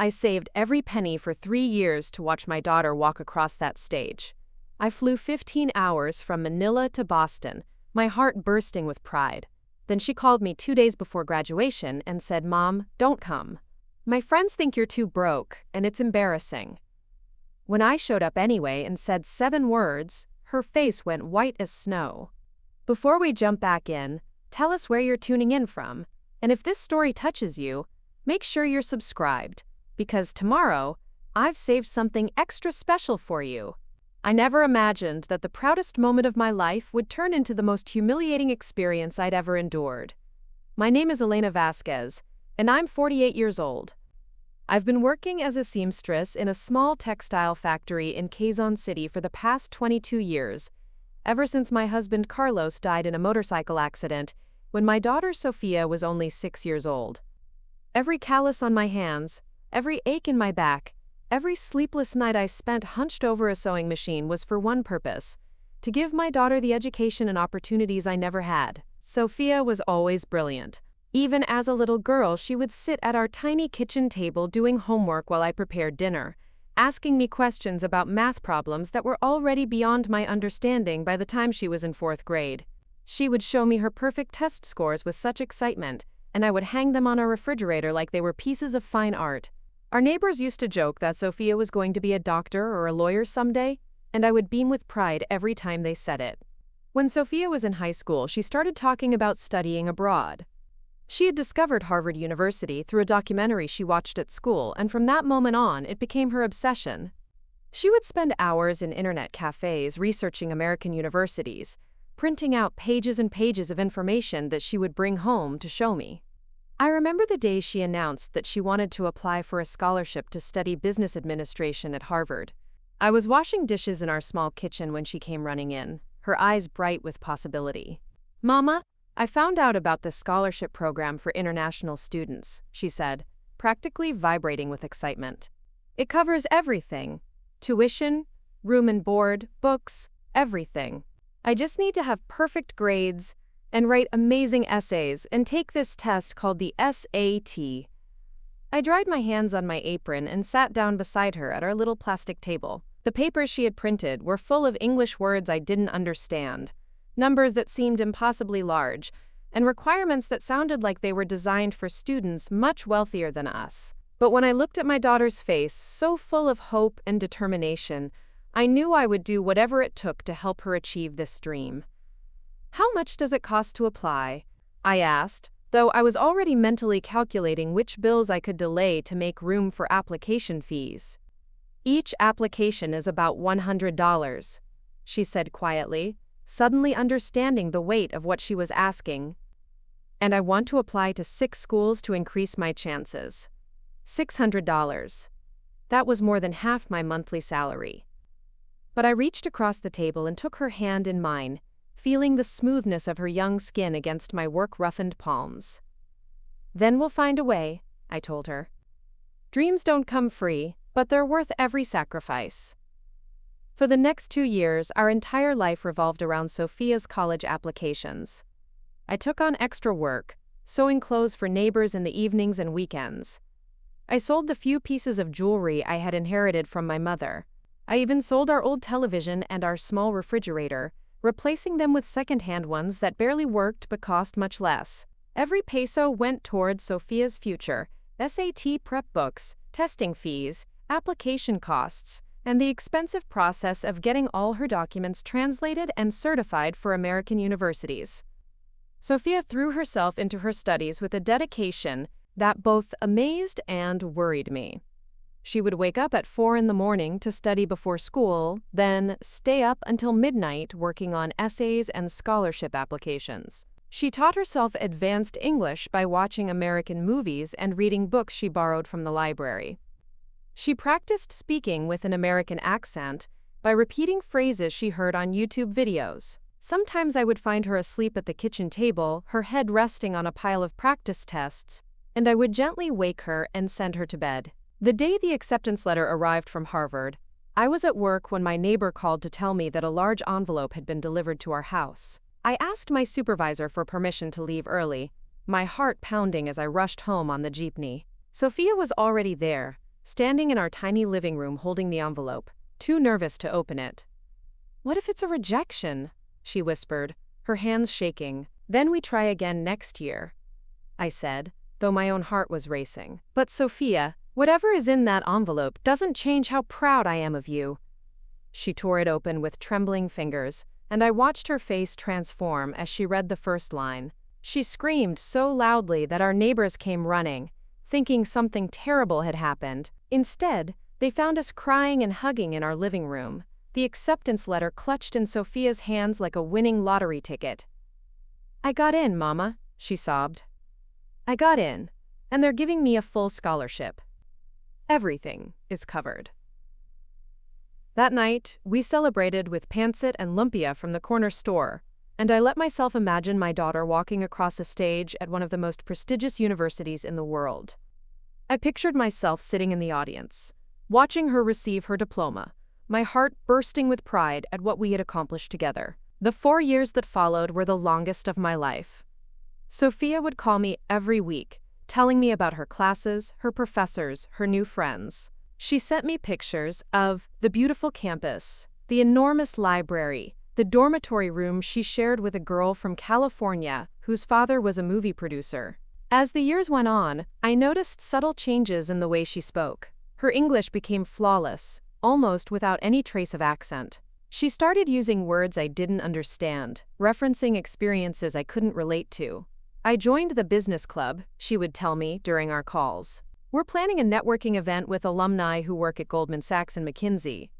I saved every penny for 3 years to watch my daughter walk across that stage. I flew 15 hours from Manila to Boston, my heart bursting with pride. Then she called me 2 days before graduation and said, "Mom, don't come. My friends think you're too broke, and it's embarrassing." When I showed up anyway and said 7 words, her face went white as snow. Before we jump back in, tell us where you're tuning in from, and if this story touches you, make sure you're subscribed, because tomorrow, I've saved something extra special for you. I never imagined that the proudest moment of my life would turn into the most humiliating experience I'd ever endured. My name is Elena Vasquez, and I'm 48 years old. I've been working as a seamstress in a small textile factory in Quezon City for the past 22 years, ever since my husband Carlos died in a motorcycle accident when my daughter Sophia was only 6 years old. Every callus on my hands, every ache in my back, every sleepless night I spent hunched over a sewing machine was for one purpose: to give my daughter the education and opportunities I never had. Sophia was always brilliant. Even as a little girl, she would sit at our tiny kitchen table doing homework while I prepared dinner, asking me questions about math problems that were already beyond my understanding by the time she was in 4th grade. She would show me her perfect test scores with such excitement, and I would hang them on our refrigerator like they were pieces of fine art. Our neighbors used to joke that Sophia was going to be a doctor or a lawyer someday, and I would beam with pride every time they said it. When Sophia was in high school, she started talking about studying abroad. She had discovered Harvard University through a documentary she watched at school, and from that moment on, it became her obsession. She would spend hours in internet cafes researching American universities, printing out pages and pages of information that she would bring home to show me. I remember the day she announced that she wanted to apply for a scholarship to study business administration at Harvard. I was washing dishes in our small kitchen when she came running in, her eyes bright with possibility. "Mama, I found out about this scholarship program for international students," she said, practically vibrating with excitement. "It covers everything: tuition, room and board, books, everything. I just need to have perfect grades and write amazing essays and take this test called the SAT." I dried my hands on my apron and sat down beside her at our little plastic table. The papers she had printed were full of English words I didn't understand, numbers that seemed impossibly large, and requirements that sounded like they were designed for students much wealthier than us. But when I looked at my daughter's face, so full of hope and determination, I knew I would do whatever it took to help her achieve this dream. "How much does it cost to apply?" I asked, though I was already mentally calculating which bills I could delay to make room for application fees. "Each application is about $100, she said quietly, suddenly understanding the weight of what she was asking. "And I want to apply to 6 schools to increase my chances. $600. That was more than half my monthly salary." But I reached across the table and took her hand in mine, feeling the smoothness of her young skin against my work-roughened palms. "Then we'll find a way," I told her. "Dreams don't come free, but they're worth every sacrifice." For the next 2 years, our entire life revolved around Sophia's college applications. I took on extra work, sewing clothes for neighbors in the evenings and weekends. I sold the few pieces of jewelry I had inherited from my mother. I even sold our old television and our small refrigerator, replacing them with second-hand ones that barely worked but cost much less. Every peso went towards Sophia's future: SAT prep books, testing fees, application costs, and the expensive process of getting all her documents translated and certified for American universities. Sophia threw herself into her studies with a dedication that both amazed and worried me. She would wake up at 4 in the morning to study before school, then stay up until midnight working on essays and scholarship applications. She taught herself advanced English by watching American movies and reading books she borrowed from the library. She practiced speaking with an American accent by repeating phrases she heard on YouTube videos. Sometimes I would find her asleep at the kitchen table, her head resting on a pile of practice tests, and I would gently wake her and send her to bed. The day the acceptance letter arrived from Harvard, I was at work when my neighbor called to tell me that a large envelope had been delivered to our house. I asked my supervisor for permission to leave early, my heart pounding as I rushed home on the jeepney. Sophia was already there, standing in our tiny living room holding the envelope, too nervous to open it. "What if it's a rejection?" she whispered, her hands shaking. "Then we try again next year," I said, though my own heart was racing. "But Sophia, whatever is in that envelope doesn't change how proud I am of you." She tore it open with trembling fingers, and I watched her face transform as she read the first line. She screamed so loudly that our neighbors came running, thinking something terrible had happened. Instead, they found us crying and hugging in our living room, the acceptance letter clutched in Sophia's hands like a winning lottery ticket. "I got in, Mama," she sobbed. "I got in, and they're giving me a full scholarship. Everything is covered." That night, we celebrated with pancit and lumpia from the corner store, and I let myself imagine my daughter walking across a stage at one of the most prestigious universities in the world. I pictured myself sitting in the audience, watching her receive her diploma, my heart bursting with pride at what we had accomplished together. The 4 years that followed were the longest of my life. Sophia would call me every week, telling me about her classes, her professors, her new friends. She sent me pictures of the beautiful campus, the enormous library, the dormitory room she shared with a girl from California whose father was a movie producer. As the years went on, I noticed subtle changes in the way she spoke. Her English became flawless, almost without any trace of accent. She started using words I didn't understand, referencing experiences I couldn't relate to. "I joined the business club," she would tell me during our calls. "We're planning a networking event with alumni who work at Goldman Sachs and McKinsey."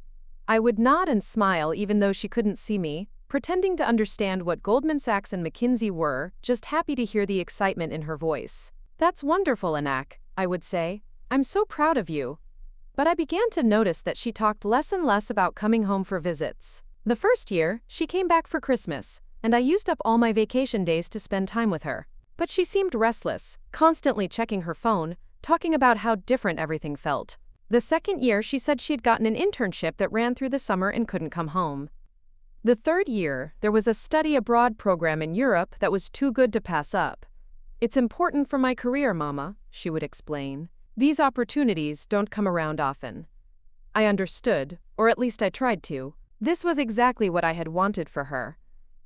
I would nod and smile even though she couldn't see me, pretending to understand what Goldman Sachs and McKinsey were, just happy to hear the excitement in her voice. "That's wonderful, Anak," I would say. "I'm so proud of you." But I began to notice that she talked less and less about coming home for visits. The first year, she came back for Christmas, and I used up all my vacation days to spend time with her. But she seemed restless, constantly checking her phone, talking about how different everything felt. The second year, she said she'd gotten an internship that ran through the summer and couldn't come home. The third year, there was a study abroad program in Europe that was too good to pass up. "It's important for my career, Mama," she would explain. "These opportunities don't come around often." I understood, or at least I tried to. This was exactly what I had wanted for her.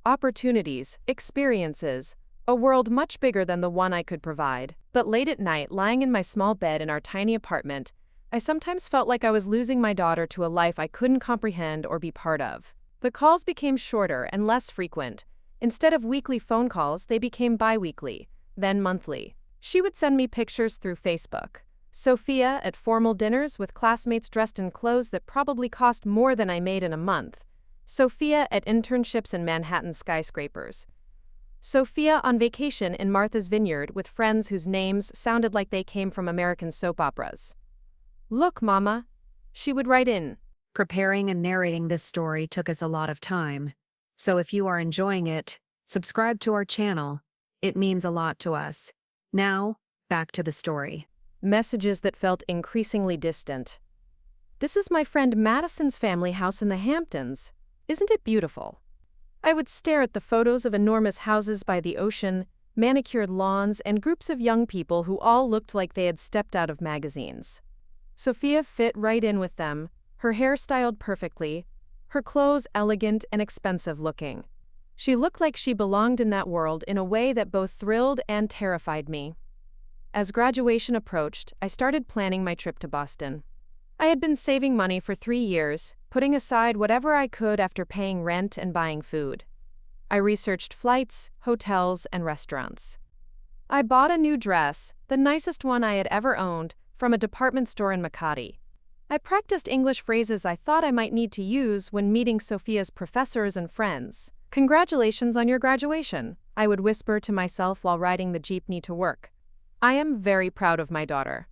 Opportunities, experiences, a world much bigger than the one I could provide. But late at night, lying in my small bed in our tiny apartment, I sometimes felt like I was losing my daughter to a life I couldn't comprehend or be part of. The calls became shorter and less frequent. Instead of weekly phone calls, they became bi-weekly, then monthly. She would send me pictures through Facebook. Sophia at formal dinners with classmates dressed in clothes that probably cost more than I made in a month. Sophia at internships in Manhattan skyscrapers. Sophia on vacation in Martha's Vineyard with friends whose names sounded like they came from American soap operas. "Look, Mama," she would write in. Preparing and narrating this story took us a lot of time. So if you are enjoying it, subscribe to our channel. It means a lot to us. Now, back to the story. Messages that felt increasingly distant. "This is my friend Madison's family house in the Hamptons. Isn't it beautiful?" I would stare at the photos of enormous houses by the ocean, manicured lawns, and groups of young people who all looked like they had stepped out of magazines. Sophia fit right in with them, her hair styled perfectly, her clothes elegant and expensive looking. She looked like she belonged in that world in a way that both thrilled and terrified me. As graduation approached, I started planning my trip to Boston. I had been saving money for 3 years, putting aside whatever I could after paying rent and buying food. I researched flights, hotels, and restaurants. I bought a new dress, the nicest one I had ever owned, from a department store in Makati. I practiced English phrases I thought I might need to use when meeting Sophia's professors and friends. "Congratulations on your graduation," I would whisper to myself while riding the jeepney to work. I am very proud of my daughter.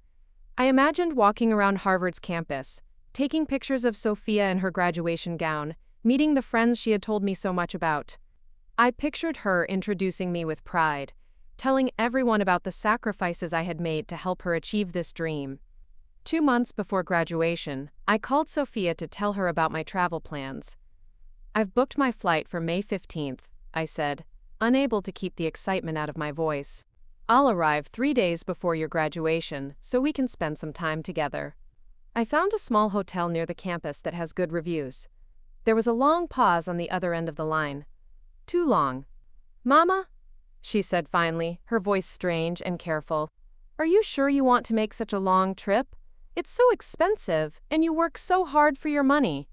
I imagined walking around Harvard's campus, taking pictures of Sophia in her graduation gown, meeting the friends she had told me so much about. I pictured her introducing me with pride, telling everyone about the sacrifices I had made to help her achieve this dream. 2 months before graduation, I called Sophia to tell her about my travel plans. "I've booked my flight for May 15th, I said, unable to keep the excitement out of my voice. "I'll arrive 3 days before your graduation, so we can spend some time together." I found a small hotel near the campus that has good reviews. There was a long pause on the other end of the line. Too long. Mama? She said finally, her voice strange and careful. Are you sure you want to make such a long trip? It's so expensive, and you work so hard for your money.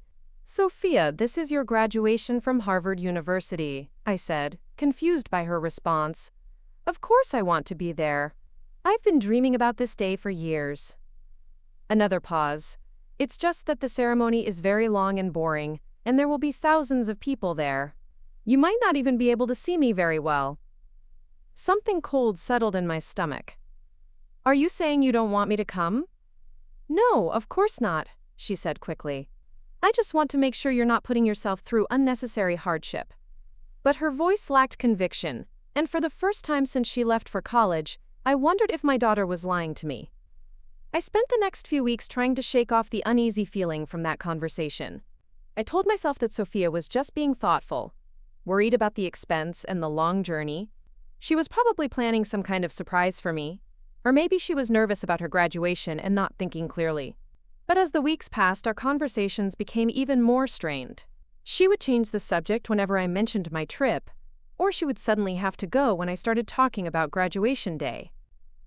Sophia, this is your graduation from Harvard University, I said, confused by her response. Of course I want to be there. I've been dreaming about this day for years. Another pause. It's just that the ceremony is very long and boring, and there will be thousands of people there. You might not even be able to see me very well. Something cold settled in my stomach. Are you saying you don't want me to come? No, of course not, she said quickly. I just want to make sure you're not putting yourself through unnecessary hardship. But her voice lacked conviction, and for the first time since she left for college, I wondered if my daughter was lying to me. I spent the next few weeks trying to shake off the uneasy feeling from that conversation. I told myself that Sophia was just being thoughtful, worried about the expense and the long journey. She was probably planning some kind of surprise for me, or maybe she was nervous about her graduation and not thinking clearly. But as the weeks passed, our conversations became even more strained. She would change the subject whenever I mentioned my trip, or she would suddenly have to go when I started talking about graduation day.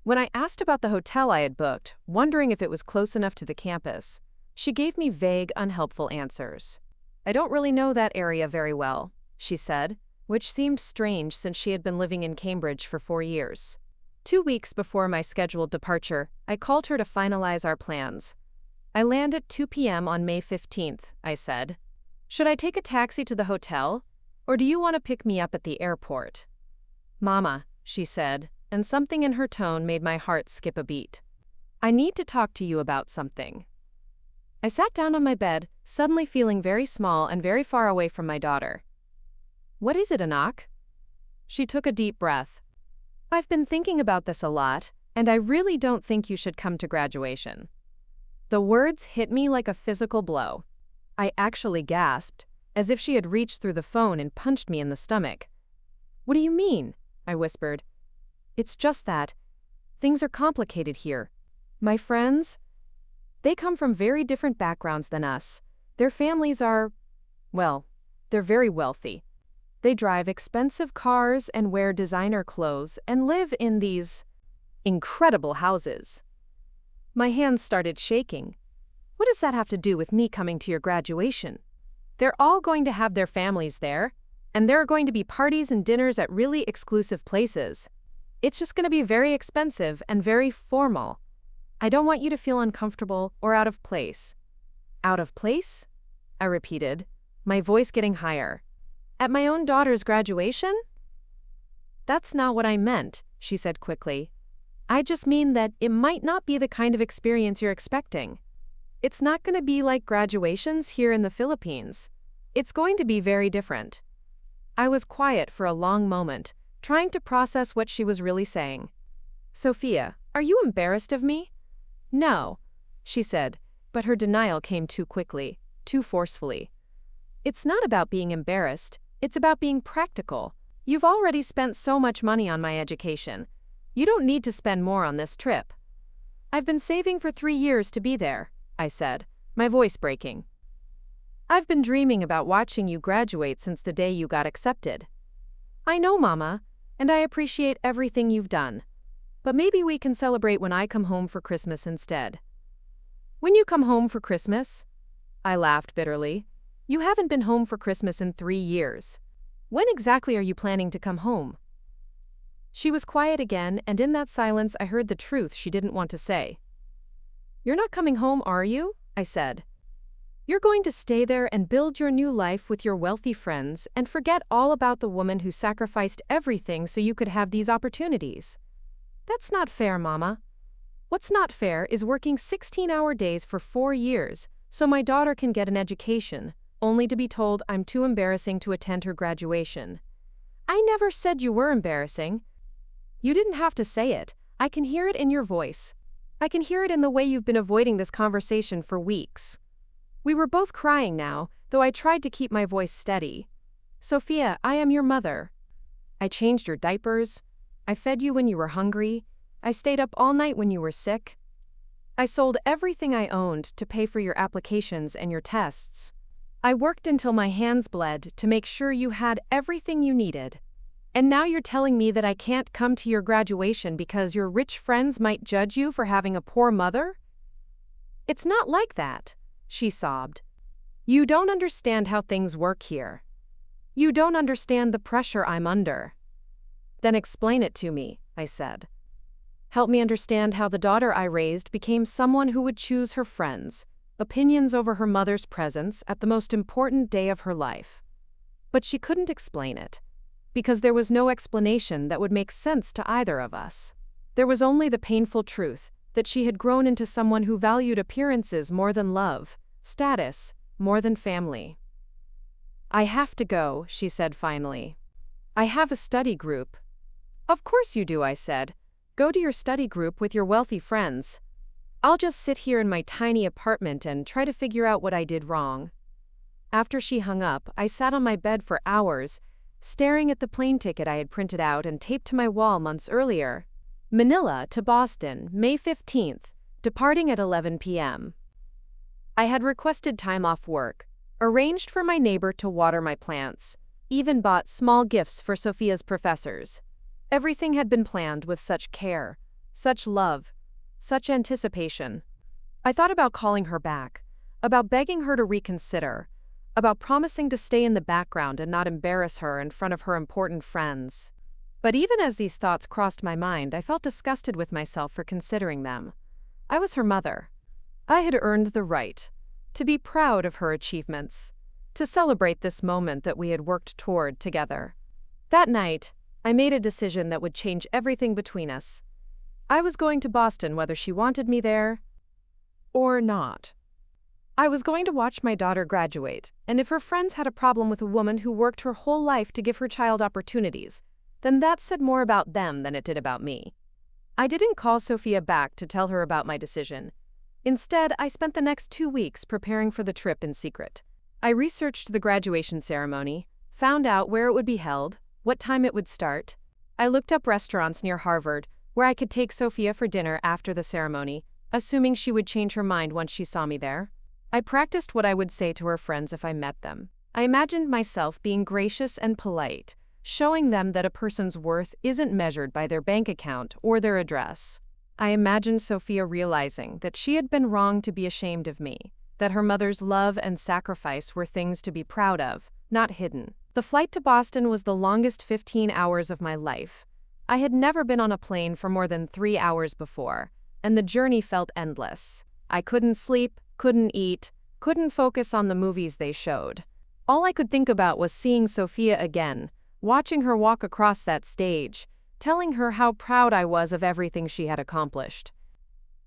When I asked about the hotel I had booked, wondering if it was close enough to the campus, she gave me vague, unhelpful answers. I don't really know that area very well, she said, which seemed strange since she had been living in Cambridge for 4 years. 2 weeks before my scheduled departure, I called her to finalize our plans. I land at 2 p.m. on May 15th, I said. Should I take a taxi to the hotel, or do you want to pick me up at the airport? Mama, she said, and something in her tone made my heart skip a beat. I need to talk to you about something. I sat down on my bed, suddenly feeling very small and very far away from my daughter. What is it, Anak? She took a deep breath. I've been thinking about this a lot, and I really don't think you should come to graduation. The words hit me like a physical blow. I actually gasped, as if she had reached through the phone and punched me in the stomach. What do you mean? I whispered. It's just that. Things are complicated here. My friends? They come from very different backgrounds than us. Their families are, well, they're very wealthy. They drive expensive cars and wear designer clothes and live in these incredible houses. My hands started shaking. What does that have to do with me coming to your graduation? They're all going to have their families there, and there are going to be parties and dinners at really exclusive places. It's just going to be very expensive and very formal. I don't want you to feel uncomfortable or out of place. Out of place? I repeated, my voice getting higher. At my own daughter's graduation? That's not what I meant, she said quickly. I just mean that it might not be the kind of experience you're expecting. It's not going to be like graduations here in the Philippines. It's going to be very different. I was quiet for a long moment, trying to process what she was really saying. Sophia, are you embarrassed of me? No, she said, but her denial came too quickly, too forcefully. It's not about being embarrassed. It's about being practical. You've already spent so much money on my education. You don't need to spend more on this trip. I've been saving for 3 years to be there, I said, my voice breaking. I've been dreaming about watching you graduate since the day you got accepted. I know, Mama, and I appreciate everything you've done. But maybe we can celebrate when I come home for Christmas instead. When you come home for Christmas? I laughed bitterly. You haven't been home for Christmas in 3 years. When exactly are you planning to come home? She was quiet again, and in that silence I heard the truth she didn't want to say. You're not coming home, are you? I said. You're going to stay there and build your new life with your wealthy friends and forget all about the woman who sacrificed everything so you could have these opportunities. That's not fair, Mama. What's not fair is working 16-hour days for 4 years so my daughter can get an education, only to be told I'm too embarrassing to attend her graduation. I never said you were embarrassing. You didn't have to say it. I can hear it in your voice. I can hear it in the way you've been avoiding this conversation for weeks. We were both crying now, though I tried to keep my voice steady. Sophia, I am your mother. I changed your diapers. I fed you when you were hungry. I stayed up all night when you were sick. I sold everything I owned to pay for your applications and your tests. I worked until my hands bled to make sure you had everything you needed. And now you're telling me that I can't come to your graduation because your rich friends might judge you for having a poor mother? It's not like that, she sobbed. You don't understand how things work here. You don't understand the pressure I'm under. Then explain it to me, I said. Help me understand how the daughter I raised became someone who would choose her friends, opinions over her mother's presence at the most important day of her life. But she couldn't explain it, because there was no explanation that would make sense to either of us. There was only the painful truth that she had grown into someone who valued appearances more than love, status more than family. I have to go, she said finally. I have a study group. Of course you do, I said. Go to your study group with your wealthy friends. I'll just sit here in my tiny apartment and try to figure out what I did wrong. After she hung up, I sat on my bed for hours, staring at the plane ticket I had printed out and taped to my wall months earlier. Manila to Boston, May 15th, departing at 11 p.m. I had requested time off work, arranged for my neighbor to water my plants, even bought small gifts for Sophia's professors. Everything had been planned with such care, such love, such anticipation. I thought about calling her back, about begging her to reconsider, about promising to stay in the background and not embarrass her in front of her important friends. But even as these thoughts crossed my mind, I felt disgusted with myself for considering them. I was her mother. I had earned the right to be proud of her achievements, to celebrate this moment that we had worked toward together. That night, I made a decision that would change everything between us. I was going to Boston whether she wanted me there or not. I was going to watch my daughter graduate, and if her friends had a problem with a woman who worked her whole life to give her child opportunities, then that said more about them than it did about me. I didn't call Sophia back to tell her about my decision. Instead, I spent the next 2 weeks preparing for the trip in secret. I researched the graduation ceremony, found out where it would be held, what time it would start. I looked up restaurants near Harvard where I could take Sophia for dinner after the ceremony, assuming she would change her mind once she saw me there. I practiced what I would say to her friends if I met them. I imagined myself being gracious and polite, showing them that a person's worth isn't measured by their bank account or their address. I imagined Sophia realizing that she had been wrong to be ashamed of me, that her mother's love and sacrifice were things to be proud of, not hidden. The flight to Boston was the longest 15 hours of my life. I had never been on a plane for more than 3 hours before, and the journey felt endless. I couldn't sleep, couldn't eat, couldn't focus on the movies they showed. All I could think about was seeing Sophia again, watching her walk across that stage, telling her how proud I was of everything she had accomplished.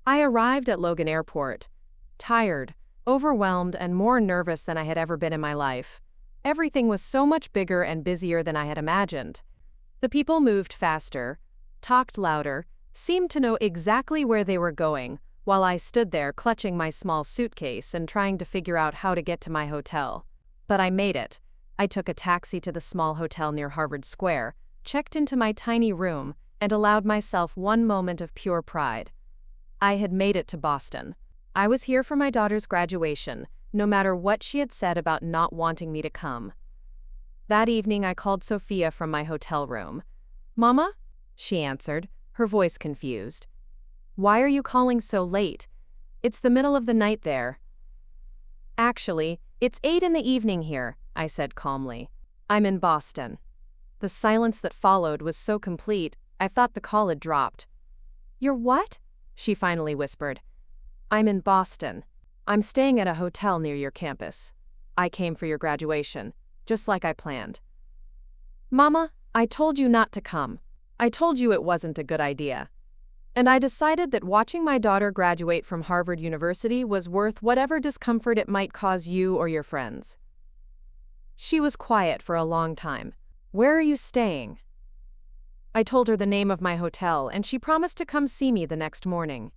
I arrived at Logan Airport, tired, overwhelmed, and more nervous than I had ever been in my life. Everything was so much bigger and busier than I had imagined. The people moved faster, talked louder, seemed to know exactly where they were going, while I stood there clutching my small suitcase and trying to figure out how to get to my hotel. But I made it. I took a taxi to the small hotel near Harvard Square, checked into my tiny room, and allowed myself one moment of pure pride. I had made it to Boston. I was here for my daughter's graduation, no matter what she had said about not wanting me to come. That evening I called Sophia from my hotel room. "Mama?" she answered, her voice confused. "Why are you calling so late? It's the middle of the night there." "Actually, it's 8 in the evening here," I said calmly. "I'm in Boston." The silence that followed was so complete, I thought the call had dropped. "You're what?" she finally whispered. "I'm in Boston. I'm staying at a hotel near your campus. I came for your graduation, just like I planned." "Mama, I told you not to come. I told you it wasn't a good idea. And I decided that watching my daughter graduate from Harvard University was worth whatever discomfort it might cause you or your friends." She was quiet for a long time. "Where are you staying?" I told her the name of my hotel, and she promised to come see me the next morning.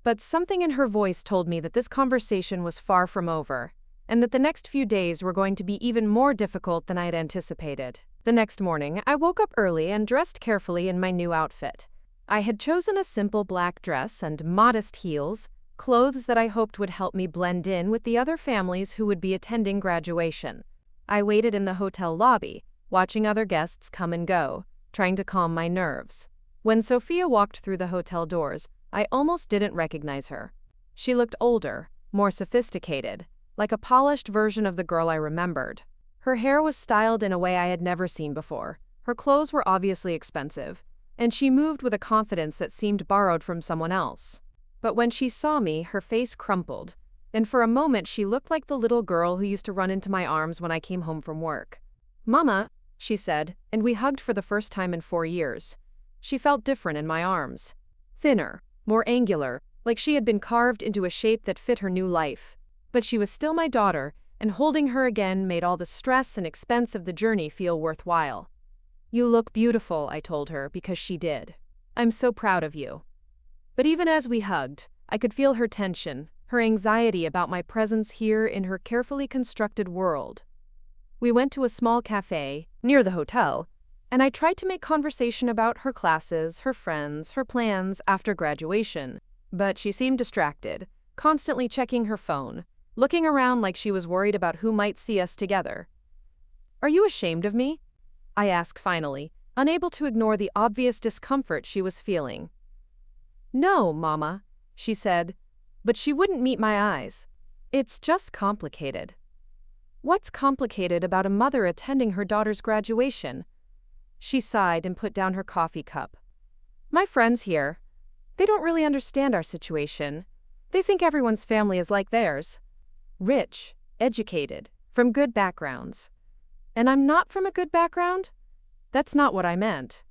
But something in her voice told me that this conversation was far from over, and that the next few days were going to be even more difficult than I had anticipated. The next morning, I woke up early and dressed carefully in my new outfit. I had chosen a simple black dress and modest heels, clothes that I hoped would help me blend in with the other families who would be attending graduation. I waited in the hotel lobby, watching other guests come and go, trying to calm my nerves. When Sophia walked through the hotel doors, I almost didn't recognize her. She looked older, more sophisticated, like a polished version of the girl I remembered. Her hair was styled in a way I had never seen before. Her clothes were obviously expensive, and she moved with a confidence that seemed borrowed from someone else. But when she saw me, her face crumpled, and for a moment she looked like the little girl who used to run into my arms when I came home from work. "Mama," she said, and we hugged for the first time in 4 years. She felt different in my arms. Thinner, more angular, like she had been carved into a shape that fit her new life. But she was still my daughter, and holding her again made all the stress and expense of the journey feel worthwhile. "You look beautiful," I told her, because she did. "I'm so proud of you." But even as we hugged, I could feel her tension, her anxiety about my presence here in her carefully constructed world. We went to a small cafe, near the hotel, and I tried to make conversation about her classes, her friends, her plans after graduation. But she seemed distracted, constantly checking her phone, looking around like she was worried about who might see us together. "Are you ashamed of me?" I asked finally, unable to ignore the obvious discomfort she was feeling. "No, Mama," she said, but she wouldn't meet my eyes. "It's just complicated." "What's complicated about a mother attending her daughter's graduation?" She sighed and put down her coffee cup. "My friends here, they don't really understand our situation. They think everyone's family is like theirs. Rich, educated, from good backgrounds. And I'm not from a good background? That's not what I meant."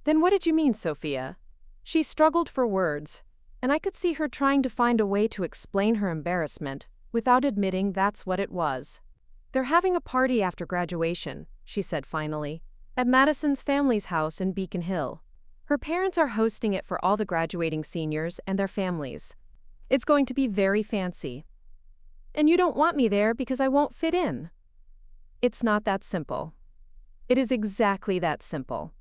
"Then what did you mean, Sophia?" She struggled for words, and I could see her trying to find a way to explain her embarrassment without admitting that's what it was. "They're having a party after graduation," she said finally, "at Madison's family's house in Beacon Hill. Her parents are hosting it for all the graduating seniors and their families. It's going to be very fancy. And you don't want me there because I won't fit in." "It's not that simple." "It is exactly that simple.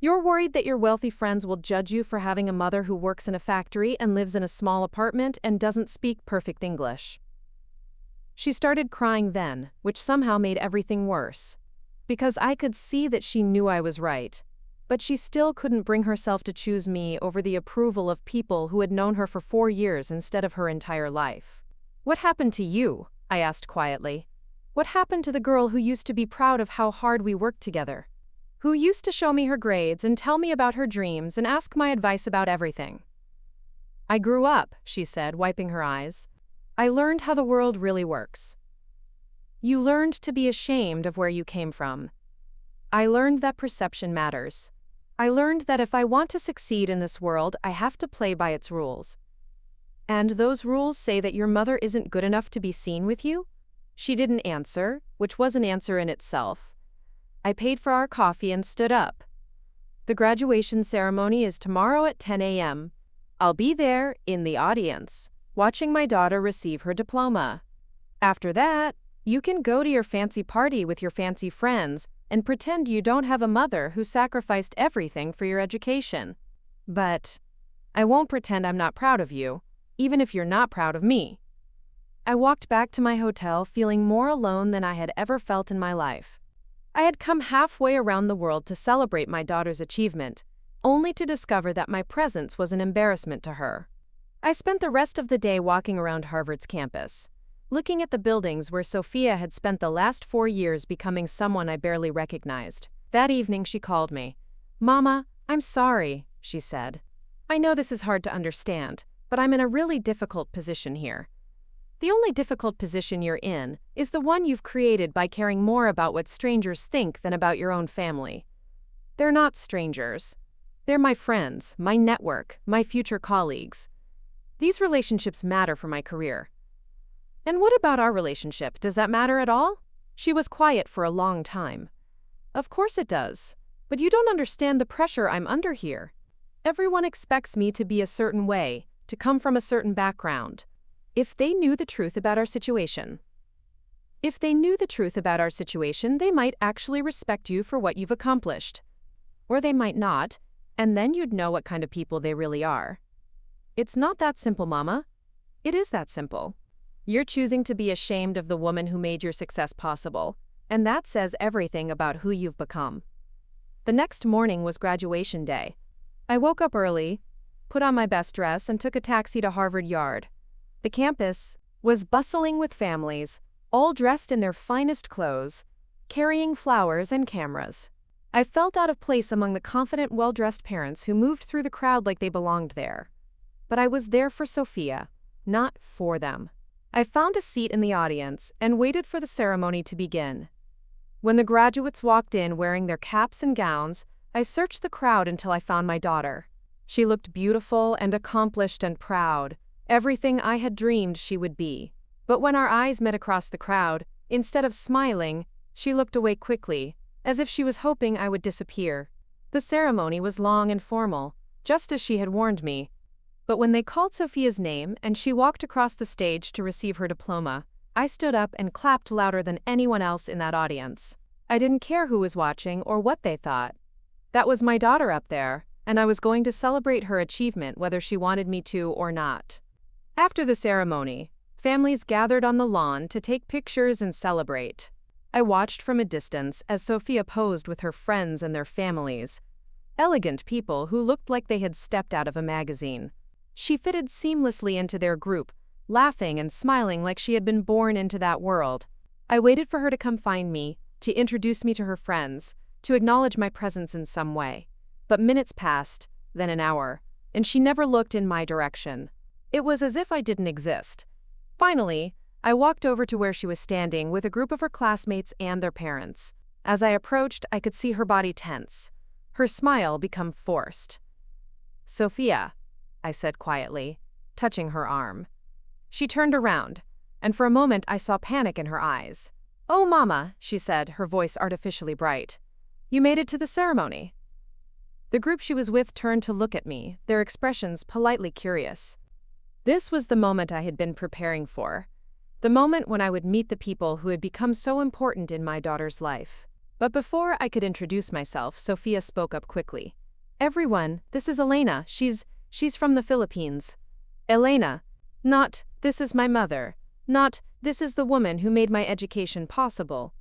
You're worried that your wealthy friends will judge you for having a mother who works in a factory and lives in a small apartment and doesn't speak perfect English." She started crying then, which somehow made everything worse. Because I could see that she knew I was right. But she still couldn't bring herself to choose me over the approval of people who had known her for 4 years instead of her entire life. "What happened to you?" I asked quietly. "What happened to the girl who used to be proud of how hard we worked together? Who used to show me her grades and tell me about her dreams and ask my advice about everything?" "I grew up," she said, wiping her eyes. "I learned how the world really works." "You learned to be ashamed of where you came from." "I learned that perception matters. I learned that if I want to succeed in this world, I have to play by its rules." "And those rules say that your mother isn't good enough to be seen with you?" She didn't answer, which was an answer in itself. I paid for our coffee and stood up. "The graduation ceremony is tomorrow at 10 a.m. I'll be there, in the audience, watching my daughter receive her diploma. After that, you can go to your fancy party with your fancy friends and pretend you don't have a mother who sacrificed everything for your education. But I won't pretend I'm not proud of you, even if you're not proud of me." I walked back to my hotel feeling more alone than I had ever felt in my life. I had come halfway around the world to celebrate my daughter's achievement, only to discover that my presence was an embarrassment to her. I spent the rest of the day walking around Harvard's campus, looking at the buildings where Sophia had spent the last 4 years becoming someone I barely recognized. That evening she called me. "Mama, I'm sorry," she said. "I know this is hard to understand, but I'm in a really difficult position here. The only difficult position you're in is the one you've created by caring more about what strangers think than about your own family. They're not strangers. They're my friends, my network, my future colleagues. These relationships matter for my career." "And what about our relationship? Does that matter at all?" She was quiet for a long time. "Of course it does. But you don't understand the pressure I'm under here. Everyone expects me to be a certain way, to come from a certain background. If they knew the truth about our situation, they might actually respect you for what you've accomplished. Or they might not, and then you'd know what kind of people they really are. It's not that simple, Mama." It is that simple. You're choosing to be ashamed of the woman who made your success possible, and that says everything about who you've become. The next morning was graduation day. I woke up early, put on my best dress, and took a taxi to Harvard Yard. The campus was bustling with families, all dressed in their finest clothes, carrying flowers and cameras. I felt out of place among the confident, well-dressed parents who moved through the crowd like they belonged there. But I was there for Sophia, not for them. I found a seat in the audience and waited for the ceremony to begin. When the graduates walked in wearing their caps and gowns, I searched the crowd until I found my daughter. She looked beautiful and accomplished and proud, everything I had dreamed she would be. But when our eyes met across the crowd, instead of smiling, she looked away quickly, as if she was hoping I would disappear. The ceremony was long and formal, just as she had warned me. But when they called Sophia's name and she walked across the stage to receive her diploma, I stood up and clapped louder than anyone else in that audience. I didn't care who was watching or what they thought. That was my daughter up there, and I was going to celebrate her achievement whether she wanted me to or not. After the ceremony, families gathered on the lawn to take pictures and celebrate. I watched from a distance as Sophia posed with her friends and their families, elegant people who looked like they had stepped out of a magazine. She fitted seamlessly into their group, laughing and smiling like she had been born into that world. I waited for her to come find me, to introduce me to her friends, to acknowledge my presence in some way. But minutes passed, then an hour, and she never looked in my direction. It was as if I didn't exist. Finally, I walked over to where she was standing with a group of her classmates and their parents. As I approached, I could see her body tense, her smile become forced. "Sophia," I said quietly, touching her arm. She turned around, and for a moment I saw panic in her eyes. "Oh, Mama," she said, her voice artificially bright. "You made it to the ceremony." The group she was with turned to look at me, their expressions politely curious. This was the moment I had been preparing for. The moment when I would meet the people who had become so important in my daughter's life. But before I could introduce myself, Sophia spoke up quickly. "Everyone, this is Elena. She's from the Philippines." Elena. Not, "This is my mother." Not, "This is the woman who made my education possible."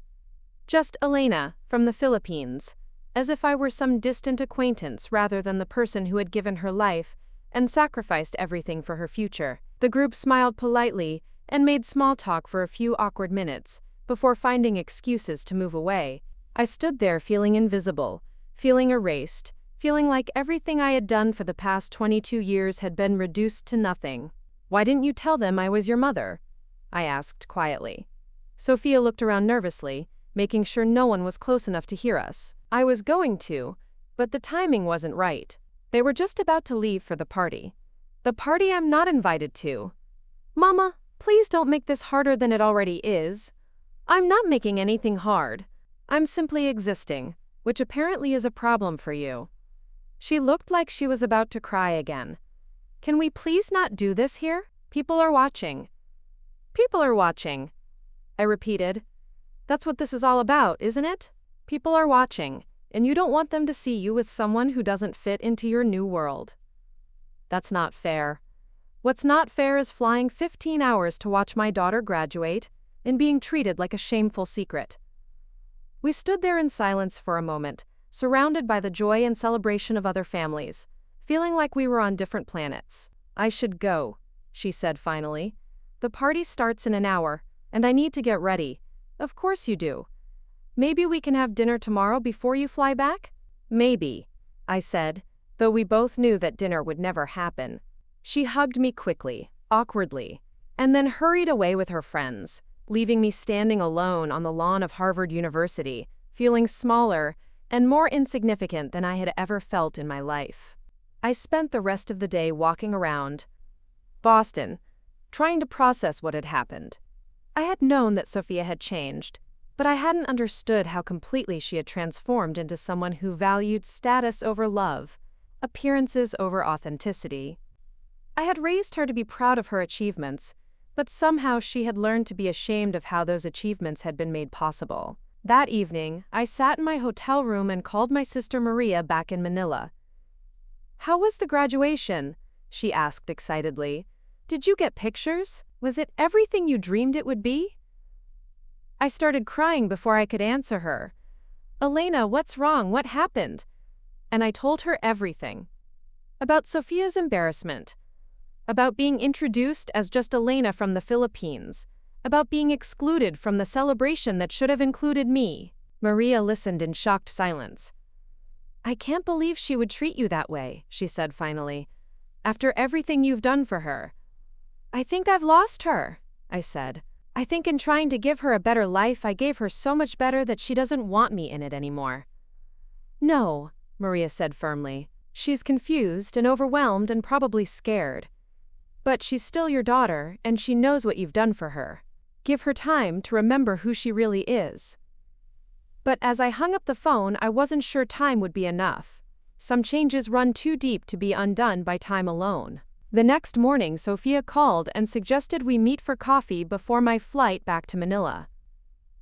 Just Elena, from the Philippines, as if I were some distant acquaintance rather than the person who had given her life and sacrificed everything for her future. The group smiled politely and made small talk for a few awkward minutes before finding excuses to move away. I stood there feeling invisible, feeling erased, feeling like everything I had done for the past 22 years had been reduced to nothing. "Why didn't you tell them I was your mother?" I asked quietly. Sophia looked around nervously, making sure no one was close enough to hear us. "I was going to, but the timing wasn't right. They were just about to leave for the party. The party I'm not invited to." "Mama, please don't make this harder than it already is." "I'm not making anything hard. I'm simply existing, which apparently is a problem for you." She looked like she was about to cry again. "Can we please not do this here? People are watching." "People are watching," I repeated. "That's what this is all about, isn't it? People are watching, and you don't want them to see you with someone who doesn't fit into your new world." "That's not fair. What's not fair is flying 15 hours to watch my daughter graduate and being treated like a shameful secret." We stood there in silence for a moment, surrounded by the joy and celebration of other families, feeling like we were on different planets. "I should go," she said finally. "The party starts in an hour, and I need to get ready." "Of course you do. Maybe we can have dinner tomorrow before you fly back?" "Maybe," I said, though we both knew that dinner would never happen. She hugged me quickly, awkwardly, and then hurried away with her friends, leaving me standing alone on the lawn of Harvard University, feeling smaller and more insignificant than I had ever felt in my life. I spent the rest of the day walking around Boston, trying to process what had happened. I had known that Sophia had changed, but I hadn't understood how completely she had transformed into someone who valued status over love, appearances over authenticity. I had raised her to be proud of her achievements, but somehow she had learned to be ashamed of how those achievements had been made possible. That evening, I sat in my hotel room and called my sister Maria back in Manila. "How was the graduation?" she asked excitedly. Did you get pictures? Was it everything you dreamed it would be? I started crying before I could answer her. Elena, what's wrong? What happened? And I told her everything. About Sophia's embarrassment. About being introduced as just Elena from the Philippines. About being excluded from the celebration that should have included me. Maria listened in shocked silence. I can't believe she would treat you that way, she said finally. After everything you've done for her. I think I've lost her, I said. I think in trying to give her a better life, I gave her so much better that she doesn't want me in it anymore. No, Maria said firmly. She's confused and overwhelmed and probably scared. But she's still your daughter, and she knows what you've done for her. Give her time to remember who she really is. But as I hung up the phone, I wasn't sure time would be enough. Some changes run too deep to be undone by time alone. The next morning, Sophia called and suggested we meet for coffee before my flight back to Manila.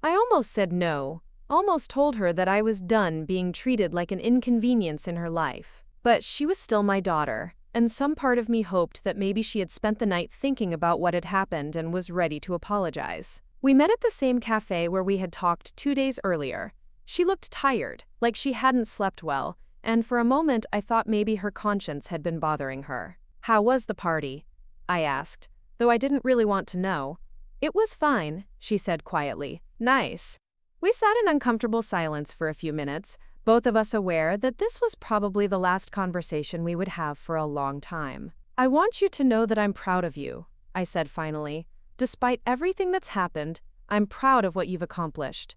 I almost said no, almost told her that I was done being treated like an inconvenience in her life. But she was still my daughter, and some part of me hoped that maybe she had spent the night thinking about what had happened and was ready to apologize. We met at the same cafe where we had talked 2 days earlier. She looked tired, like she hadn't slept well, and for a moment I thought maybe her conscience had been bothering her. How was the party? I asked, though I didn't really want to know. It was fine, she said quietly. Nice. We sat in uncomfortable silence for a few minutes, both of us aware that this was probably the last conversation we would have for a long time. I want you to know that I'm proud of you, I said finally. Despite everything that's happened, I'm proud of what you've accomplished.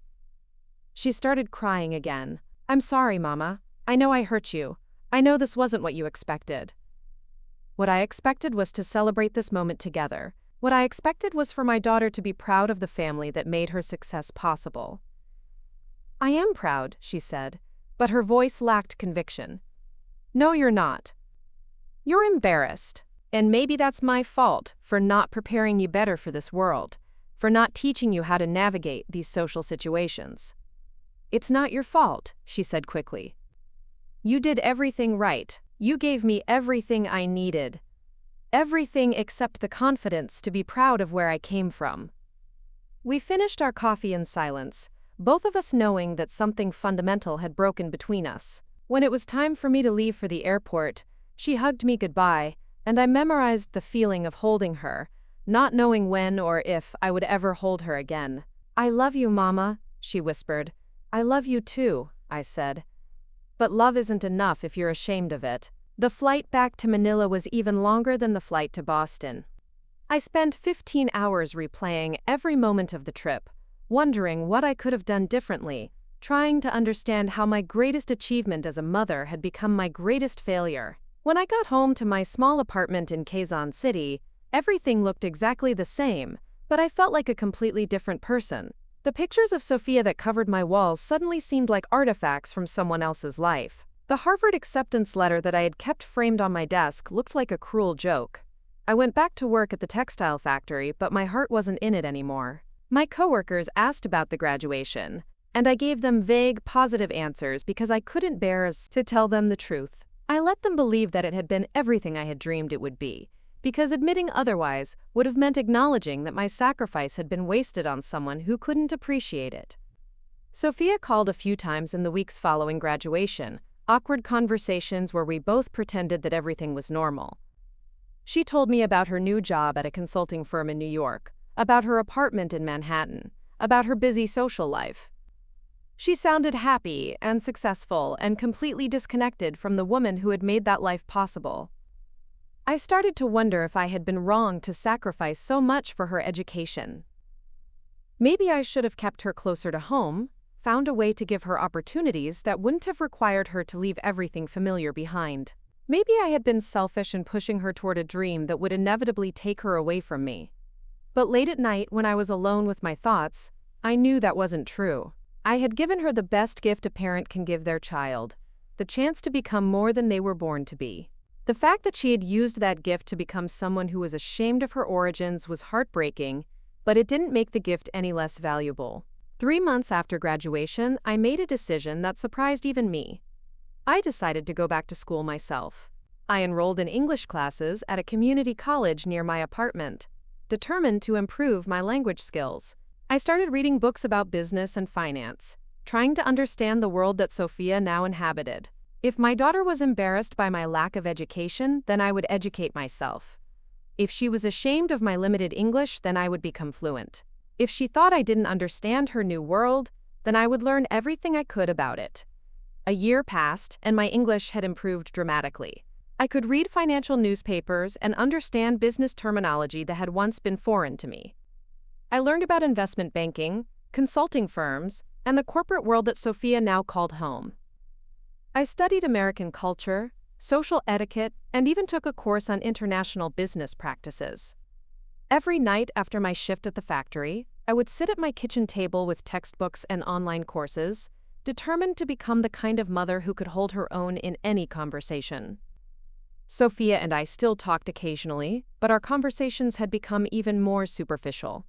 She started crying again. I'm sorry, Mama. I know I hurt you. I know this wasn't what you expected. What I expected was to celebrate this moment together. What I expected was for my daughter to be proud of the family that made her success possible. I am proud, she said, but her voice lacked conviction. No, you're not. You're embarrassed. And maybe that's my fault for not preparing you better for this world, for not teaching you how to navigate these social situations. It's not your fault, she said quickly. You did everything right. You gave me everything I needed. Everything except the confidence to be proud of where I came from. We finished our coffee in silence, both of us knowing that something fundamental had broken between us. When it was time for me to leave for the airport, she hugged me goodbye, and I memorized the feeling of holding her, not knowing when or if I would ever hold her again. I love you, Mama, she whispered. I love you too, I said. But love isn't enough if you're ashamed of it. The flight back to Manila was even longer than the flight to Boston. I spent 15 hours replaying every moment of the trip, wondering what I could have done differently, trying to understand how my greatest achievement as a mother had become my greatest failure. When I got home to my small apartment in Quezon City, everything looked exactly the same, but I felt like a completely different person. The pictures of Sophia that covered my walls suddenly seemed like artifacts from someone else's life. The Harvard acceptance letter that I had kept framed on my desk looked like a cruel joke. I went back to work at the textile factory, but my heart wasn't in it anymore. My coworkers asked about the graduation, and I gave them vague, positive answers because I couldn't bear to tell them the truth. I let them believe that it had been everything I had dreamed it would be, because admitting otherwise would have meant acknowledging that my sacrifice had been wasted on someone who couldn't appreciate it. Sophia called a few times in the weeks following graduation, awkward conversations where we both pretended that everything was normal. She told me about her new job at a consulting firm in New York, about her apartment in Manhattan, about her busy social life. She sounded happy and successful and completely disconnected from the woman who had made that life possible. I started to wonder if I had been wrong to sacrifice so much for her education. Maybe I should have kept her closer to home, found a way to give her opportunities that wouldn't have required her to leave everything familiar behind. Maybe I had been selfish in pushing her toward a dream that would inevitably take her away from me. But late at night, when I was alone with my thoughts, I knew that wasn't true. I had given her the best gift a parent can give their child, the chance to become more than they were born to be. The fact that she had used that gift to become someone who was ashamed of her origins was heartbreaking, but it didn't make the gift any less valuable. 3 months after graduation, I made a decision that surprised even me. I decided to go back to school myself. I enrolled in English classes at a community college near my apartment, determined to improve my language skills. I started reading books about business and finance, trying to understand the world that Sophia now inhabited. If my daughter was embarrassed by my lack of education, then I would educate myself. If she was ashamed of my limited English, then I would become fluent. If she thought I didn't understand her new world, then I would learn everything I could about it. A year passed, and my English had improved dramatically. I could read financial newspapers and understand business terminology that had once been foreign to me. I learned about investment banking, consulting firms, and the corporate world that Sophia now called home. I studied American culture, social etiquette, and even took a course on international business practices. Every night after my shift at the factory, I would sit at my kitchen table with textbooks and online courses, determined to become the kind of mother who could hold her own in any conversation. Sophia and I still talked occasionally, but our conversations had become even more superficial.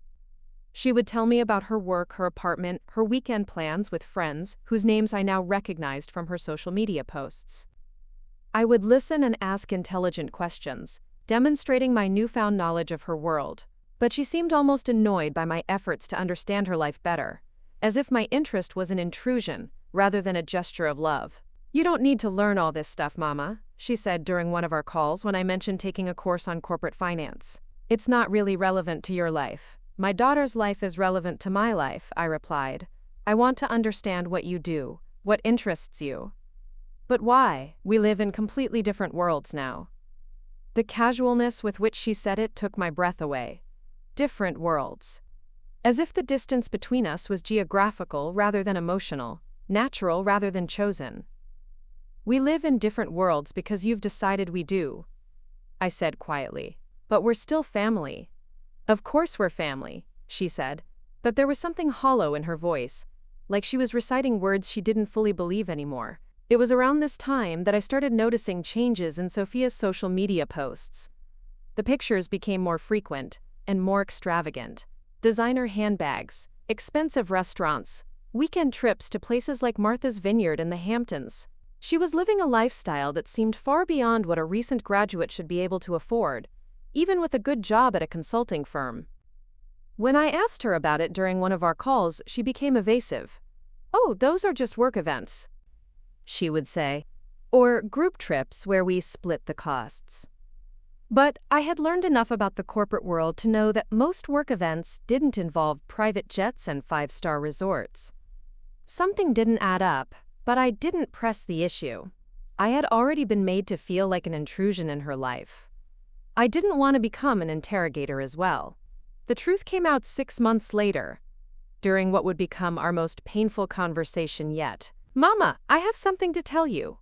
She would tell me about her work, her apartment, her weekend plans with friends whose names I now recognized from her social media posts. I would listen and ask intelligent questions, demonstrating my newfound knowledge of her world, but she seemed almost annoyed by my efforts to understand her life better, as if my interest was an intrusion rather than a gesture of love. "You don't need to learn all this stuff, Mama," she said during one of our calls when I mentioned taking a course on corporate finance. "It's not really relevant to your life." "My daughter's life is relevant to my life," I replied. "I want to understand what you do, what interests you." "But why? We live in completely different worlds now." The casualness with which she said it took my breath away. Different worlds. As if the distance between us was geographical rather than emotional, natural rather than chosen. "We live in different worlds because you've decided we do," I said quietly. "But we're still family." "Of course we're family," she said, but there was something hollow in her voice, like she was reciting words she didn't fully believe anymore. It was around this time that I started noticing changes in Sophia's social media posts. The pictures became more frequent and more extravagant. Designer handbags, expensive restaurants, weekend trips to places like Martha's Vineyard in the Hamptons. She was living a lifestyle that seemed far beyond what a recent graduate should be able to afford, even with a good job at a consulting firm. When I asked her about it during one of our calls, she became evasive. "Oh, those are just work events," she would say, "or group trips where we split the costs." But I had learned enough about the corporate world to know that most work events didn't involve private jets and five-star resorts. Something didn't add up, but I didn't press the issue. I had already been made to feel like an intrusion in her life. I didn't want to become an interrogator as well. The truth came out 6 months later, during what would become our most painful conversation yet. "Mama, I have something to tell you,"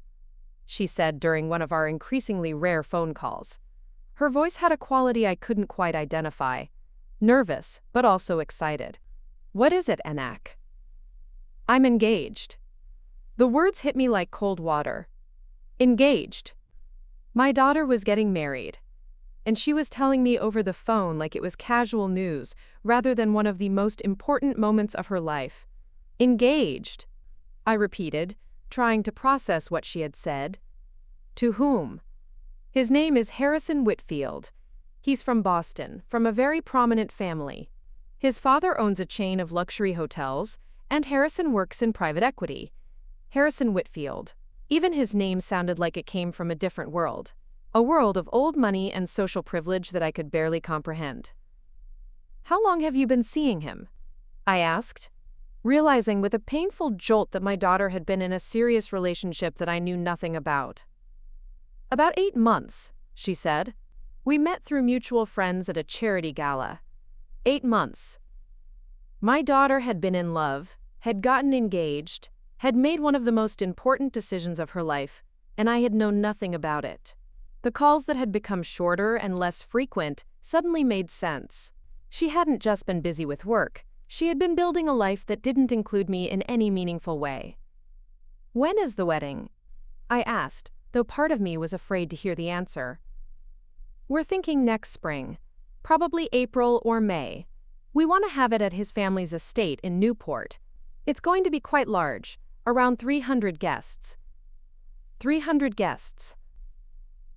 she said during one of our increasingly rare phone calls. Her voice had a quality I couldn't quite identify. Nervous, but also excited. "What is it, Anak?" "I'm engaged." The words hit me like cold water. Engaged. My daughter was getting married, and she was telling me over the phone like it was casual news rather than one of the most important moments of her life. "Engaged," I repeated, trying to process what she had said. "To whom?" "His name is Harrison Whitfield. He's from Boston, from a very prominent family. His father owns a chain of luxury hotels, and Harrison works in private equity. Harrison Whitfield." Even his name sounded like it came from a different world. A world of old money and social privilege that I could barely comprehend. "How long have you been seeing him?" I asked, realizing with a painful jolt that my daughter had been in a serious relationship that I knew nothing about. "About 8 months," she said. "We met through mutual friends at a charity gala. 8 months." My daughter had been in love, had gotten engaged, had made one of the most important decisions of her life, and I had known nothing about it. The calls that had become shorter and less frequent suddenly made sense. She hadn't just been busy with work, she had been building a life that didn't include me in any meaningful way. "When is the wedding?" I asked, though part of me was afraid to hear the answer. "We're thinking next spring, probably April or May. We want to have it at his family's estate in Newport. It's going to be quite large, around 300 guests." 300 guests.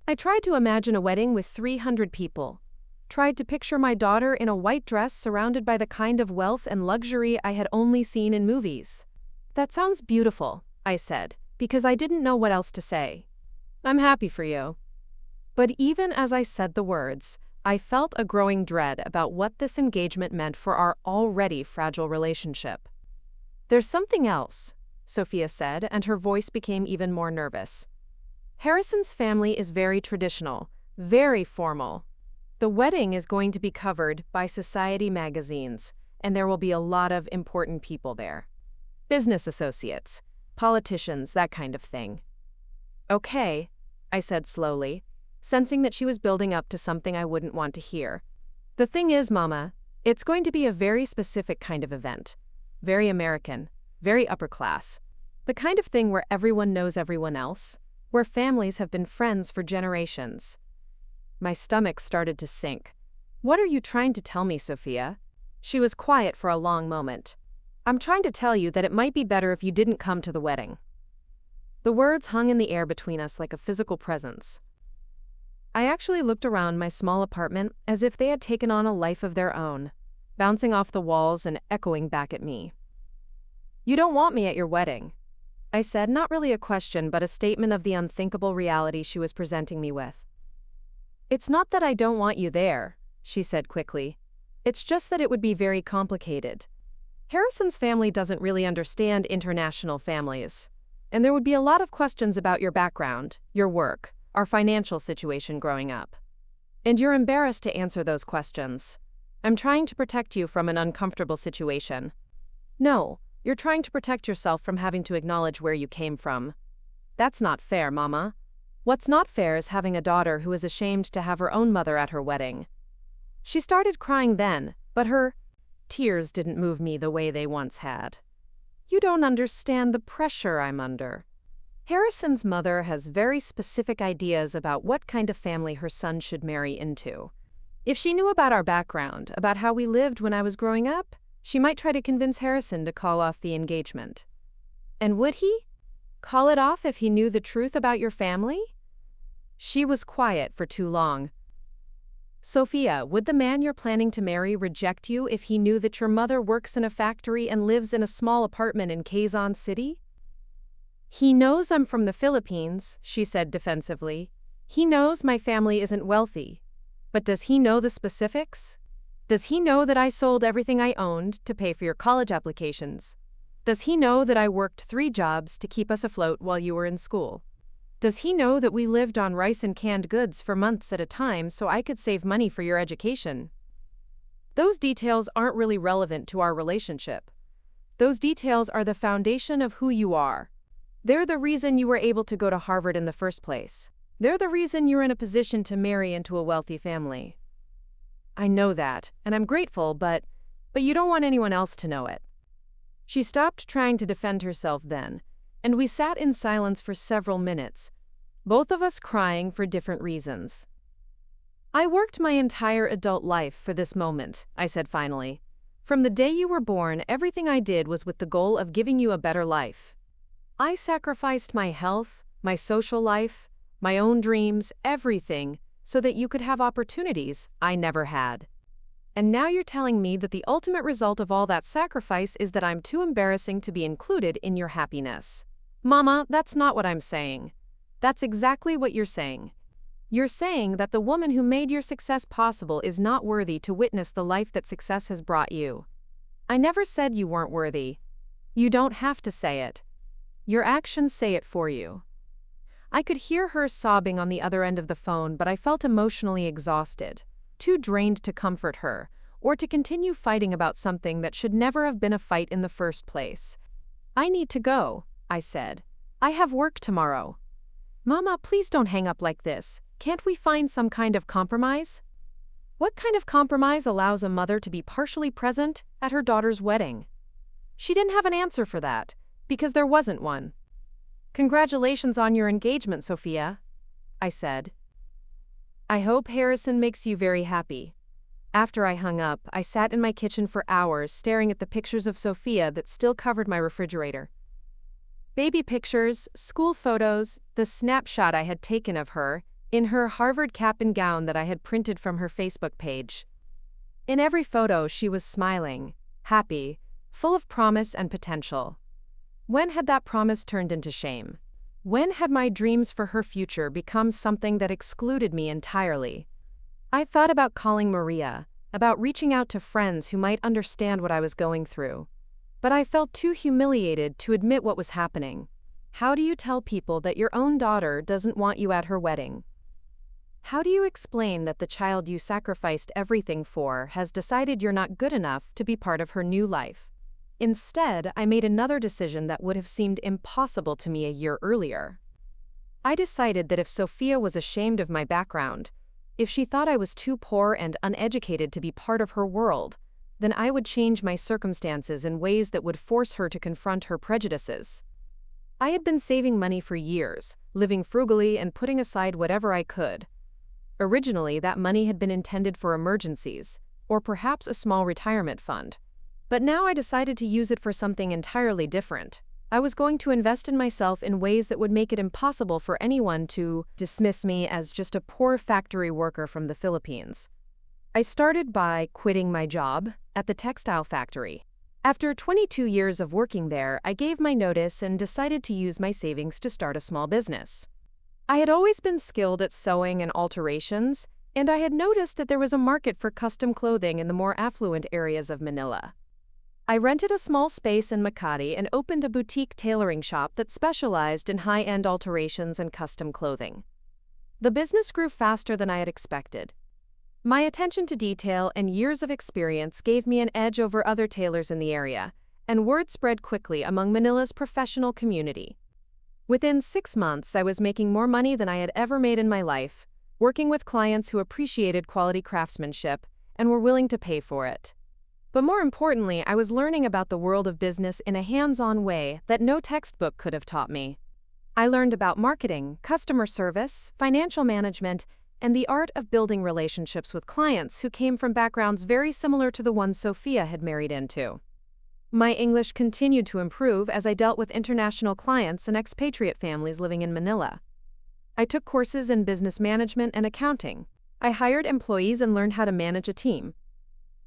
I tried to imagine a wedding with 300 people. Tried to picture my daughter in a white dress surrounded by the kind of wealth and luxury I had only seen in movies. That sounds beautiful, I said, because I didn't know what else to say. I'm happy for you. But even as I said the words, I felt a growing dread about what this engagement meant for our already fragile relationship. There's something else, Sophia said, and her voice became even more nervous. Harrison's family is very traditional, very formal. The wedding is going to be covered by society magazines, and there will be a lot of important people there. Business associates, politicians, that kind of thing. Okay, I said slowly, sensing that she was building up to something I wouldn't want to hear. The thing is, Mama, it's going to be a very specific kind of event. Very American, very upper class. The kind of thing where everyone knows everyone else, where families have been friends for generations. My stomach started to sink. What are you trying to tell me, Sophia? She was quiet for a long moment. I'm trying to tell you that it might be better if you didn't come to the wedding. The words hung in the air between us like a physical presence. I actually looked around my small apartment as if they had taken on a life of their own, bouncing off the walls and echoing back at me. You don't want me at your wedding, I said, not really a question but a statement of the unthinkable reality she was presenting me with. It's not that I don't want you there, she said quickly. It's just that it would be very complicated. Harrison's family doesn't really understand international families, and there would be a lot of questions about your background, your work, our financial situation growing up. And you're embarrassed to answer those questions. I'm trying to protect you from an uncomfortable situation. No, you're trying to protect yourself from having to acknowledge where you came from. That's not fair, Mama. What's not fair is having a daughter who is ashamed to have her own mother at her wedding. She started crying then, but her tears didn't move me the way they once had. You don't understand the pressure I'm under. Harrison's mother has very specific ideas about what kind of family her son should marry into. If she knew about our background, about how we lived when I was growing up, she might try to convince Harrison to call off the engagement. And would he? Call it off if he knew the truth about your family? She was quiet for too long. Sophia, would the man you're planning to marry reject you if he knew that your mother works in a factory and lives in a small apartment in Quezon City? He knows I'm from the Philippines, she said defensively. He knows my family isn't wealthy. But does he know the specifics? Does he know that I sold everything I owned to pay for your college applications? Does he know that I worked 3 jobs to keep us afloat while you were in school? Does he know that we lived on rice and canned goods for months at a time so I could save money for your education? Those details aren't really relevant to our relationship. Those details are the foundation of who you are. They're the reason you were able to go to Harvard in the first place. They're the reason you're in a position to marry into a wealthy family. I know that, and I'm grateful, but you don't want anyone else to know it. She stopped trying to defend herself then, and we sat in silence for several minutes, both of us crying for different reasons. I worked my entire adult life for this moment, I said finally. From the day you were born, everything I did was with the goal of giving you a better life. I sacrificed my health, my social life, my own dreams, everything, so that you could have opportunities I never had. And now you're telling me that the ultimate result of all that sacrifice is that I'm too embarrassing to be included in your happiness. Mama, that's not what I'm saying. That's exactly what you're saying. You're saying that the woman who made your success possible is not worthy to witness the life that success has brought you. I never said you weren't worthy. You don't have to say it. Your actions say it for you. I could hear her sobbing on the other end of the phone, but I felt emotionally exhausted, too drained to comfort her, or to continue fighting about something that should never have been a fight in the first place. I need to go, I said. I have work tomorrow. Mama, please don't hang up like this. Can't we find some kind of compromise? What kind of compromise allows a mother to be partially present at her daughter's wedding? She didn't have an answer for that, because there wasn't one. Congratulations on your engagement, Sophia, I said. I hope Harrison makes you very happy. After I hung up, I sat in my kitchen for hours staring at the pictures of Sophia that still covered my refrigerator. Baby pictures, school photos, the snapshot I had taken of her, in her Harvard cap and gown that I had printed from her Facebook page. In every photo, she was smiling, happy, full of promise and potential. When had that promise turned into shame? When had my dreams for her future become something that excluded me entirely? I thought about calling Maria, about reaching out to friends who might understand what I was going through. But I felt too humiliated to admit what was happening. How do you tell people that your own daughter doesn't want you at her wedding? How do you explain that the child you sacrificed everything for has decided you're not good enough to be part of her new life? Instead, I made another decision that would have seemed impossible to me a year earlier. I decided that if Sophia was ashamed of my background, if she thought I was too poor and uneducated to be part of her world, then I would change my circumstances in ways that would force her to confront her prejudices. I had been saving money for years, living frugally and putting aside whatever I could. Originally, that money had been intended for emergencies, or perhaps a small retirement fund. But now I decided to use it for something entirely different. I was going to invest in myself in ways that would make it impossible for anyone to dismiss me as just a poor factory worker from the Philippines. I started by quitting my job at the textile factory. After 22 years of working there, I gave my notice and decided to use my savings to start a small business. I had always been skilled at sewing and alterations, and I had noticed that there was a market for custom clothing in the more affluent areas of Manila. I rented a small space in Makati and opened a boutique tailoring shop that specialized in high-end alterations and custom clothing. The business grew faster than I had expected. My attention to detail and years of experience gave me an edge over other tailors in the area, and word spread quickly among Manila's professional community. Within 6 months, I was making more money than I had ever made in my life, working with clients who appreciated quality craftsmanship and were willing to pay for it. But more importantly, I was learning about the world of business in a hands-on way that no textbook could have taught me. I learned about marketing, customer service, financial management, and the art of building relationships with clients who came from backgrounds very similar to the one Sophia had married into. My English continued to improve as I dealt with international clients and expatriate families living in Manila. I took courses in business management and accounting. I hired employees and learned how to manage a team.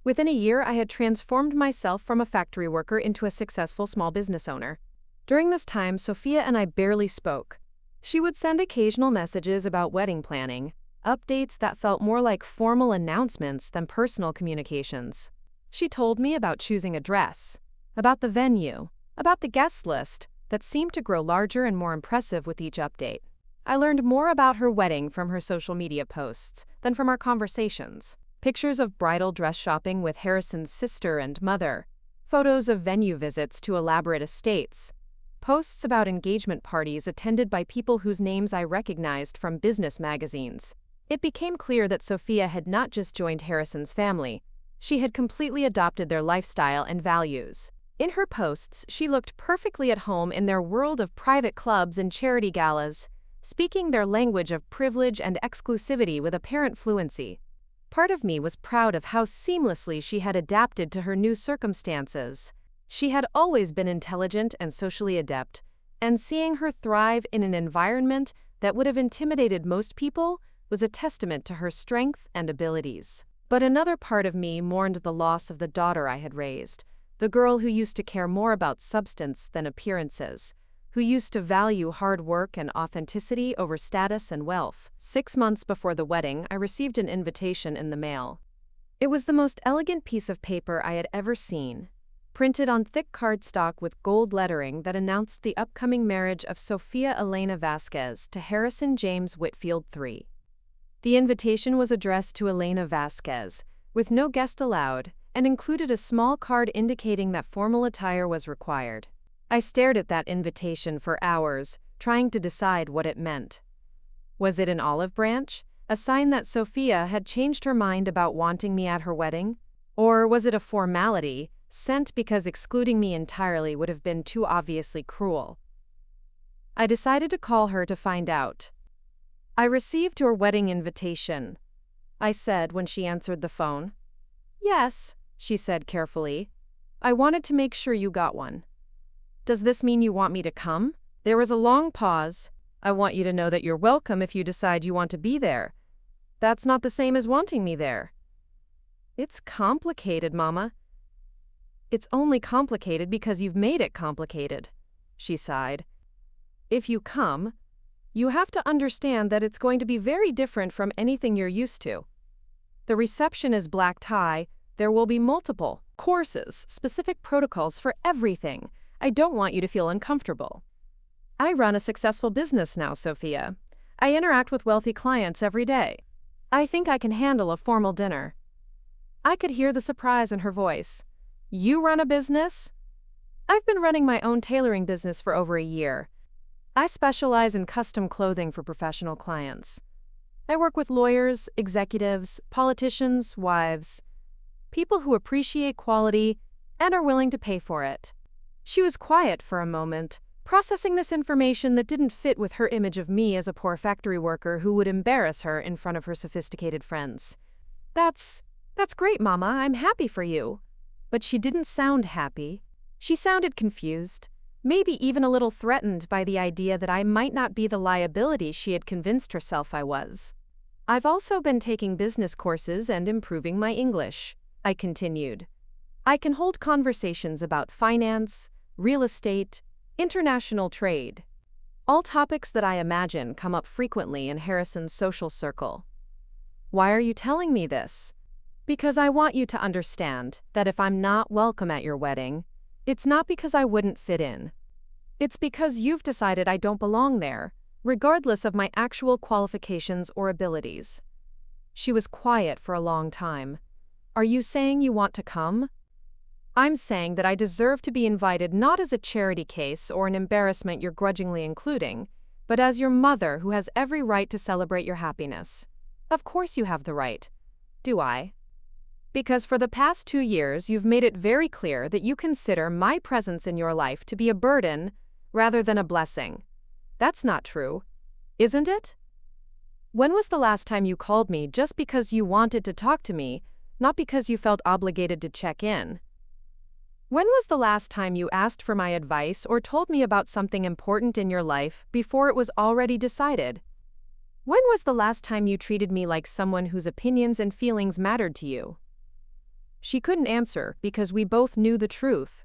Within a year, I had transformed myself from a factory worker into a successful small business owner. During this time, Sophia and I barely spoke. She would send occasional messages about wedding planning, updates that felt more like formal announcements than personal communications. She told me about choosing a dress, about the venue, about the guest list that seemed to grow larger and more impressive with each update. I learned more about her wedding from her social media posts than from our conversations. Pictures of bridal dress shopping with Harrison's sister and mother, photos of venue visits to elaborate estates, posts about engagement parties attended by people whose names I recognized from business magazines. It became clear that Sophia had not just joined Harrison's family, she had completely adopted their lifestyle and values. In her posts, she looked perfectly at home in their world of private clubs and charity galas, speaking their language of privilege and exclusivity with apparent fluency. Part of me was proud of how seamlessly she had adapted to her new circumstances. She had always been intelligent and socially adept, and seeing her thrive in an environment that would have intimidated most people was a testament to her strength and abilities. But another part of me mourned the loss of the daughter I had raised, the girl who used to care more about substance than appearances, who used to value hard work and authenticity over status and wealth. 6 months before the wedding, I received an invitation in the mail. It was the most elegant piece of paper I had ever seen, printed on thick cardstock with gold lettering that announced the upcoming marriage of Sophia Elena Vasquez to Harrison James Whitfield III. The invitation was addressed to Elena Vasquez, with no guest allowed, and included a small card indicating that formal attire was required. I stared at that invitation for hours, trying to decide what it meant. Was it an olive branch, a sign that Sophia had changed her mind about wanting me at her wedding? Or was it a formality, sent because excluding me entirely would have been too obviously cruel? I decided to call her to find out. "I received your wedding invitation," I said when she answered the phone. "Yes," she said carefully. "I wanted to make sure you got one." "Does this mean you want me to come?" There was a long pause. I want you to know that you're welcome if you decide you want to be there. That's not the same as wanting me there. It's complicated, Mama. It's only complicated because you've made it complicated, she sighed. If you come, you have to understand that it's going to be very different from anything you're used to. The reception is black tie. There will be multiple courses, specific protocols for everything. I don't want you to feel uncomfortable. I run a successful business now, Sophia. I interact with wealthy clients every day. I think I can handle a formal dinner. I could hear the surprise in her voice. You run a business? I've been running my own tailoring business for over a year. I specialize in custom clothing for professional clients. I work with lawyers, executives, politicians, wives, people who appreciate quality and are willing to pay for it. She was quiet for a moment, processing this information that didn't fit with her image of me as a poor factory worker who would embarrass her in front of her sophisticated friends. That's great, Mama. I'm happy for you. But she didn't sound happy. She sounded confused, maybe even a little threatened by the idea that I might not be the liability she had convinced herself I was. I've also been taking business courses and improving my English, I continued. I can hold conversations about finance, real estate, international trade. All topics that I imagine come up frequently in Harrison's social circle. Why are you telling me this? Because I want you to understand that if I'm not welcome at your wedding, it's not because I wouldn't fit in. It's because you've decided I don't belong there, regardless of my actual qualifications or abilities. She was quiet for a long time. Are you saying you want to come? I'm saying that I deserve to be invited not as a charity case or an embarrassment you're grudgingly including, but as your mother who has every right to celebrate your happiness. Of course you have the right. Do I? Because for the past 2 years you've made it very clear that you consider my presence in your life to be a burden rather than a blessing. That's not true, isn't it? When was the last time you called me just because you wanted to talk to me, not because you felt obligated to check in? When was the last time you asked for my advice or told me about something important in your life before it was already decided? When was the last time you treated me like someone whose opinions and feelings mattered to you? She couldn't answer because we both knew the truth.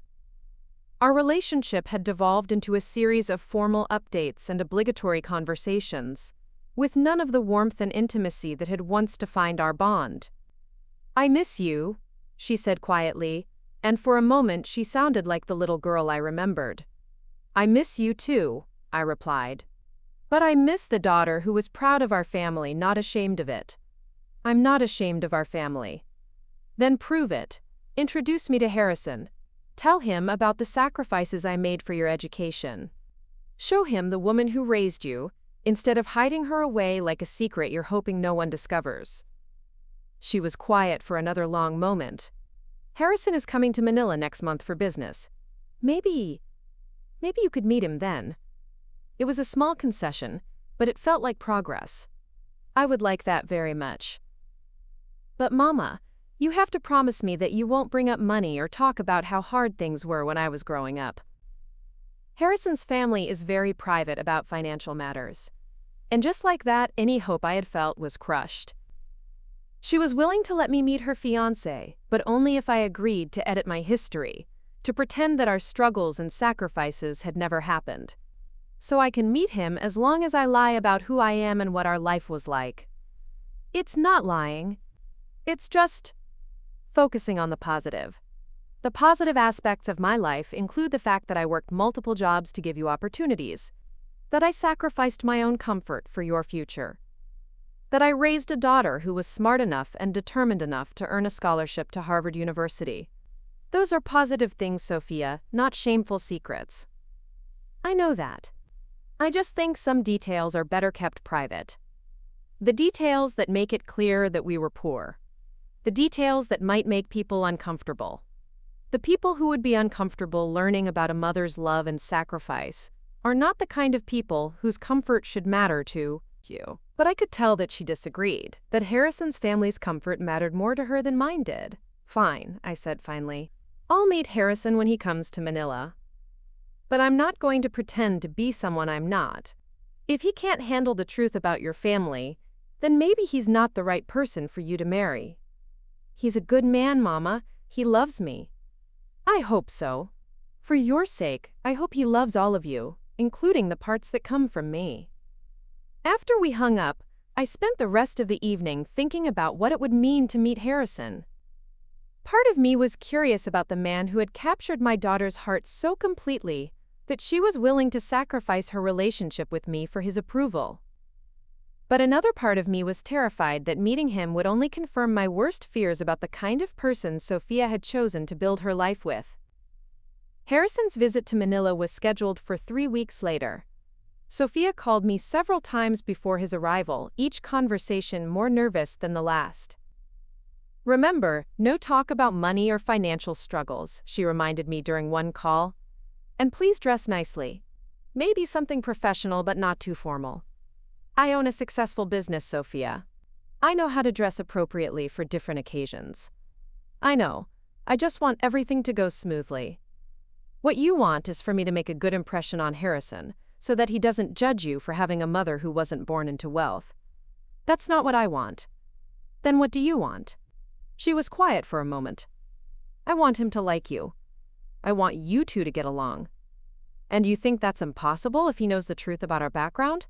Our relationship had devolved into a series of formal updates and obligatory conversations, with none of the warmth and intimacy that had once defined our bond. I miss you, she said quietly, and for a moment she sounded like the little girl I remembered. I miss you too, I replied. But I miss the daughter who was proud of our family, not ashamed of it. I'm not ashamed of our family. Then prove it. Introduce me to Harrison. Tell him about the sacrifices I made for your education. Show him the woman who raised you, instead of hiding her away like a secret you're hoping no one discovers. She was quiet for another long moment. Harrison is coming to Manila next month for business. Maybe you could meet him then. It was a small concession, but it felt like progress. I would like that very much. But Mama, you have to promise me that you won't bring up money or talk about how hard things were when I was growing up. Harrison's family is very private about financial matters. And just like that, any hope I had felt was crushed. She was willing to let me meet her fiancé, but only if I agreed to edit my history, to pretend that our struggles and sacrifices had never happened. So I can meet him as long as I lie about who I am and what our life was like. It's not lying. It's just focusing on the positive. The positive aspects of my life include the fact that I worked multiple jobs to give you opportunities, that I sacrificed my own comfort for your future, that I raised a daughter who was smart enough and determined enough to earn a scholarship to Harvard University. Those are positive things, Sophia, not shameful secrets. I know that. I just think some details are better kept private. The details that make it clear that we were poor. The details that might make people uncomfortable. The people who would be uncomfortable learning about a mother's love and sacrifice are not the kind of people whose comfort should matter to you. But I could tell that she disagreed, that Harrison's family's comfort mattered more to her than mine did. Fine, I said finally. I'll meet Harrison when he comes to Manila. But I'm not going to pretend to be someone I'm not. If he can't handle the truth about your family, then maybe he's not the right person for you to marry. He's a good man, Mama. He loves me. I hope so. For your sake, I hope he loves all of you, including the parts that come from me. After we hung up, I spent the rest of the evening thinking about what it would mean to meet Harrison. Part of me was curious about the man who had captured my daughter's heart so completely that she was willing to sacrifice her relationship with me for his approval. But another part of me was terrified that meeting him would only confirm my worst fears about the kind of person Sophia had chosen to build her life with. Harrison's visit to Manila was scheduled for 3 weeks later. Sophia called me several times before his arrival, each conversation more nervous than the last. Remember, no talk about money or financial struggles, she reminded me during one call. And please dress nicely. Maybe something professional but not too formal. I own a successful business, Sophia. I know how to dress appropriately for different occasions. I know. I just want everything to go smoothly. What you want is for me to make a good impression on Harrison, so that he doesn't judge you for having a mother who wasn't born into wealth. That's not what I want. Then what do you want? She was quiet for a moment. I want him to like you. I want you two to get along. And you think that's impossible if he knows the truth about our background?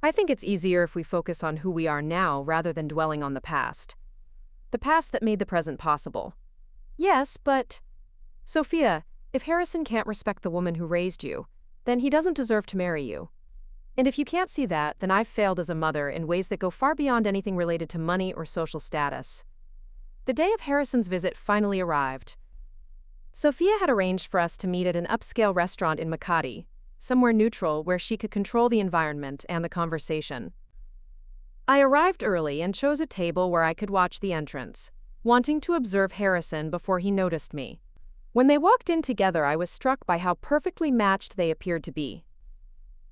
I think it's easier if we focus on who we are now rather than dwelling on the past. The past that made the present possible. Yes, but... Sophia, if Harrison can't respect the woman who raised you, then he doesn't deserve to marry you. And if you can't see that, then I've failed as a mother in ways that go far beyond anything related to money or social status. The day of Harrison's visit finally arrived. Sophia had arranged for us to meet at an upscale restaurant in Makati, somewhere neutral where she could control the environment and the conversation. I arrived early and chose a table where I could watch the entrance, wanting to observe Harrison before he noticed me. When they walked in together, I was struck by how perfectly matched they appeared to be.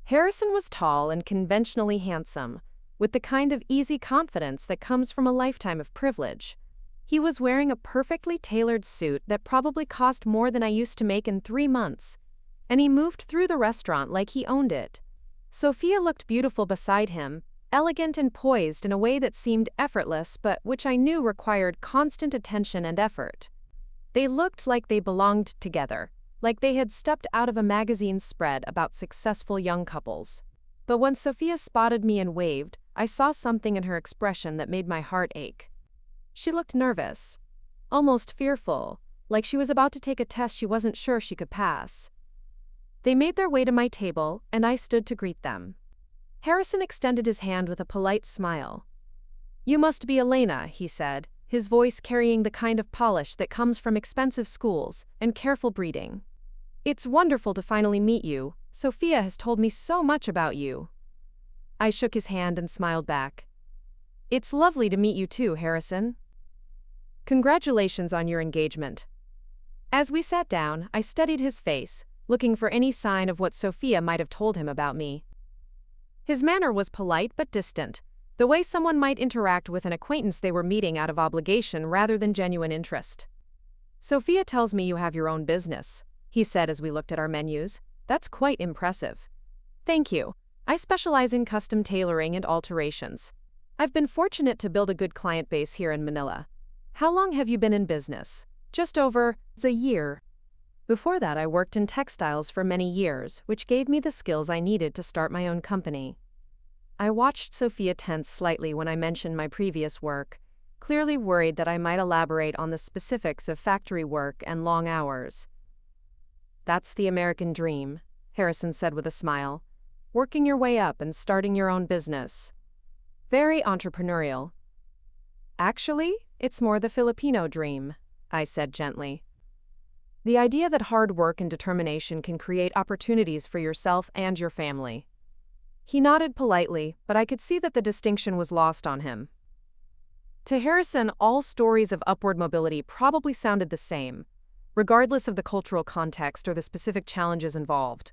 Harrison was tall and conventionally handsome, with the kind of easy confidence that comes from a lifetime of privilege. He was wearing a perfectly tailored suit that probably cost more than I used to make in 3 months, and he moved through the restaurant like he owned it. Sophia looked beautiful beside him, elegant and poised in a way that seemed effortless but which I knew required constant attention and effort. They looked like they belonged together, like they had stepped out of a magazine spread about successful young couples. But when Sophia spotted me and waved, I saw something in her expression that made my heart ache. She looked nervous, almost fearful, like she was about to take a test she wasn't sure she could pass. They made their way to my table, and I stood to greet them. Harrison extended his hand with a polite smile. "You must be Elena," he said, his voice carrying the kind of polish that comes from expensive schools and careful breeding. "It's wonderful to finally meet you. Sophia has told me so much about you." I shook his hand and smiled back. "It's lovely to meet you too, Harrison. Congratulations on your engagement." As we sat down, I studied his face, looking for any sign of what Sophia might have told him about me. His manner was polite but distant, the way someone might interact with an acquaintance they were meeting out of obligation rather than genuine interest. "Sophia tells me you have your own business," he said as we looked at our menus. "That's quite impressive." "Thank you. I specialize in custom tailoring and alterations. I've been fortunate to build a good client base here in Manila." "How long have you been in business?" "Just over a year. Before that, I worked in textiles for many years, which gave me the skills I needed to start my own company." I watched Sophia tense slightly when I mentioned my previous work, clearly worried that I might elaborate on the specifics of factory work and long hours. "That's the American dream," Harrison said with a smile. "Working your way up and starting your own business. Very entrepreneurial." "Actually, it's more the Filipino dream," I said gently. "The idea that hard work and determination can create opportunities for yourself and your family." He nodded politely, but I could see that the distinction was lost on him. To Harrison, all stories of upward mobility probably sounded the same, regardless of the cultural context or the specific challenges involved.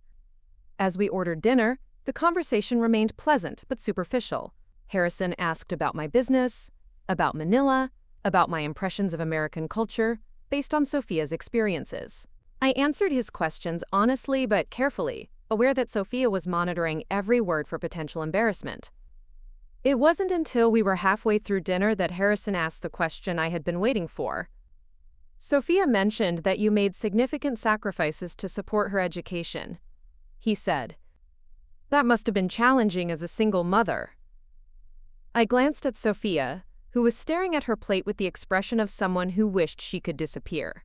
As we ordered dinner, the conversation remained pleasant but superficial. Harrison asked about my business, about Manila, about my impressions of American culture, based on Sophia's experiences. I answered his questions honestly but carefully, aware that Sophia was monitoring every word for potential embarrassment. It wasn't until we were halfway through dinner that Harrison asked the question I had been waiting for. "Sophia mentioned that you made significant sacrifices to support her education," he said. "That must have been challenging as a single mother." I glanced at Sophia, who was staring at her plate with the expression of someone who wished she could disappear.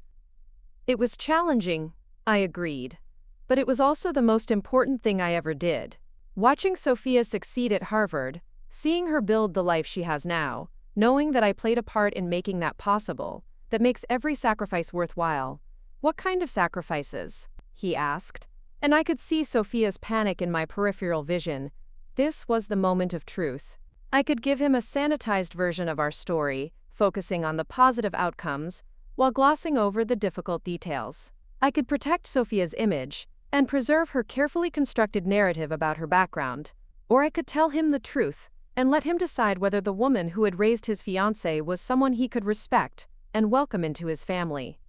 "It was challenging," I agreed, "but it was also the most important thing I ever did." Watching Sophia succeed at Harvard, seeing her build the life she has now, knowing that I played a part in making that possible, that makes every sacrifice worthwhile. "What kind of sacrifices?" he asked, and I could see Sophia's panic in my peripheral vision. This was the moment of truth. I could give him a sanitized version of our story, focusing on the positive outcomes, while glossing over the difficult details. I could protect Sophia's image, and preserve her carefully constructed narrative about her background. Or I could tell him the truth, and let him decide whether the woman who had raised his fiancée was someone he could respect and welcome into his family.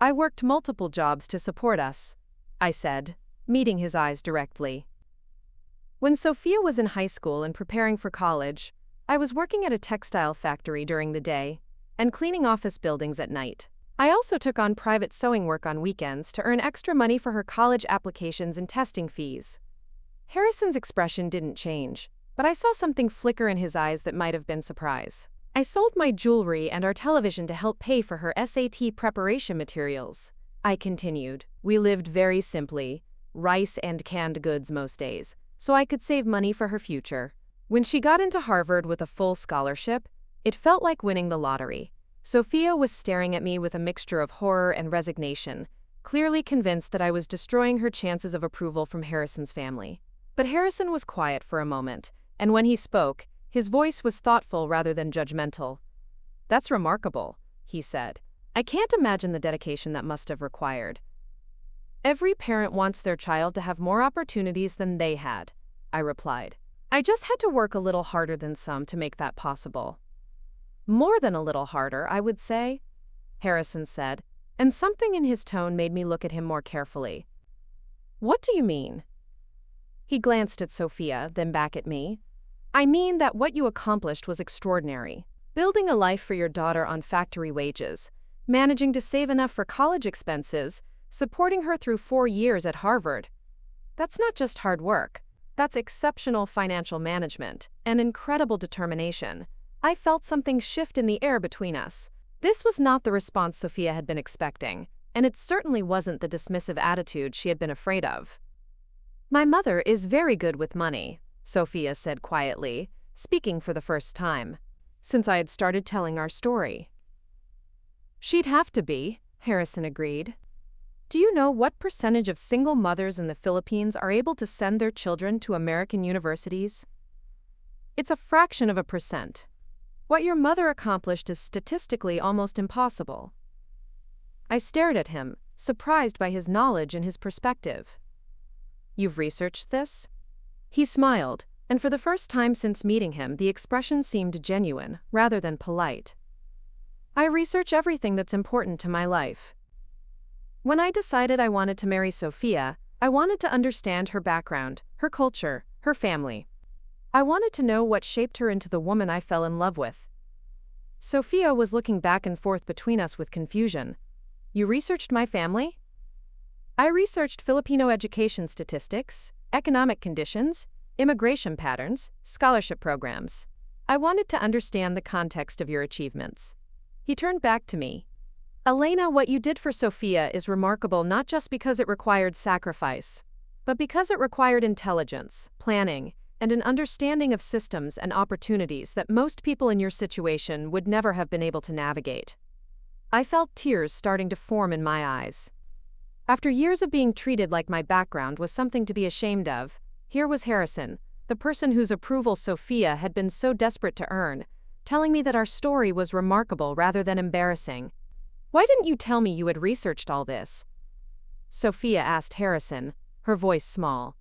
"I worked multiple jobs to support us," I said, meeting his eyes directly. When Sophia was in high school and preparing for college, I was working at a textile factory during the day and cleaning office buildings at night. I also took on private sewing work on weekends to earn extra money for her college applications and testing fees. Harrison's expression didn't change, but I saw something flicker in his eyes that might have been surprise. "I sold my jewelry and our television to help pay for her SAT preparation materials," I continued. "We lived very simply, rice and canned goods most days, so I could save money for her future. When she got into Harvard with a full scholarship, it felt like winning the lottery." Sophia was staring at me with a mixture of horror and resignation, clearly convinced that I was destroying her chances of approval from Harrison's family. But Harrison was quiet for a moment, and when he spoke, his voice was thoughtful rather than judgmental. "That's remarkable," he said. "I can't imagine the dedication that must have required." "Every parent wants their child to have more opportunities than they had," I replied. "I just had to work a little harder than some to make that possible." "More than a little harder, I would say," Harrison said, and something in his tone made me look at him more carefully. "What do you mean?" He glanced at Sophia, then back at me. "I mean that what you accomplished was extraordinary. Building a life for your daughter on factory wages, managing to save enough for college expenses, supporting her through 4 years at Harvard. That's not just hard work. That's exceptional financial management and incredible determination." I felt something shift in the air between us. This was not the response Sophia had been expecting, and it certainly wasn't the dismissive attitude she had been afraid of. "My mother is very good with money," Sophia said quietly, speaking for the first time, since I had started telling our story. "She'd have to be," Harrison agreed. "Do you know what percentage of single mothers in the Philippines are able to send their children to American universities? It's a fraction of a percent. What your mother accomplished is statistically almost impossible." I stared at him, surprised by his knowledge and his perspective. "You've researched this?" He smiled, and for the first time since meeting him, the expression seemed genuine, rather than polite. "I research everything that's important to my life. When I decided I wanted to marry Sophia, I wanted to understand her background, her culture, her family. I wanted to know what shaped her into the woman I fell in love with." Sophia was looking back and forth between us with confusion. "You researched my family?" "I researched Filipino education statistics, economic conditions, immigration patterns, scholarship programs. I wanted to understand the context of your achievements." He turned back to me. "Elena, what you did for Sophia is remarkable not just because it required sacrifice, but because it required intelligence, planning, and an understanding of systems and opportunities that most people in your situation would never have been able to navigate." I felt tears starting to form in my eyes. After years of being treated like my background was something to be ashamed of, here was Harrison, the person whose approval Sophia had been so desperate to earn, telling me that our story was remarkable rather than embarrassing. "Why didn't you tell me you had researched all this?" Sophia asked Harrison, her voice small.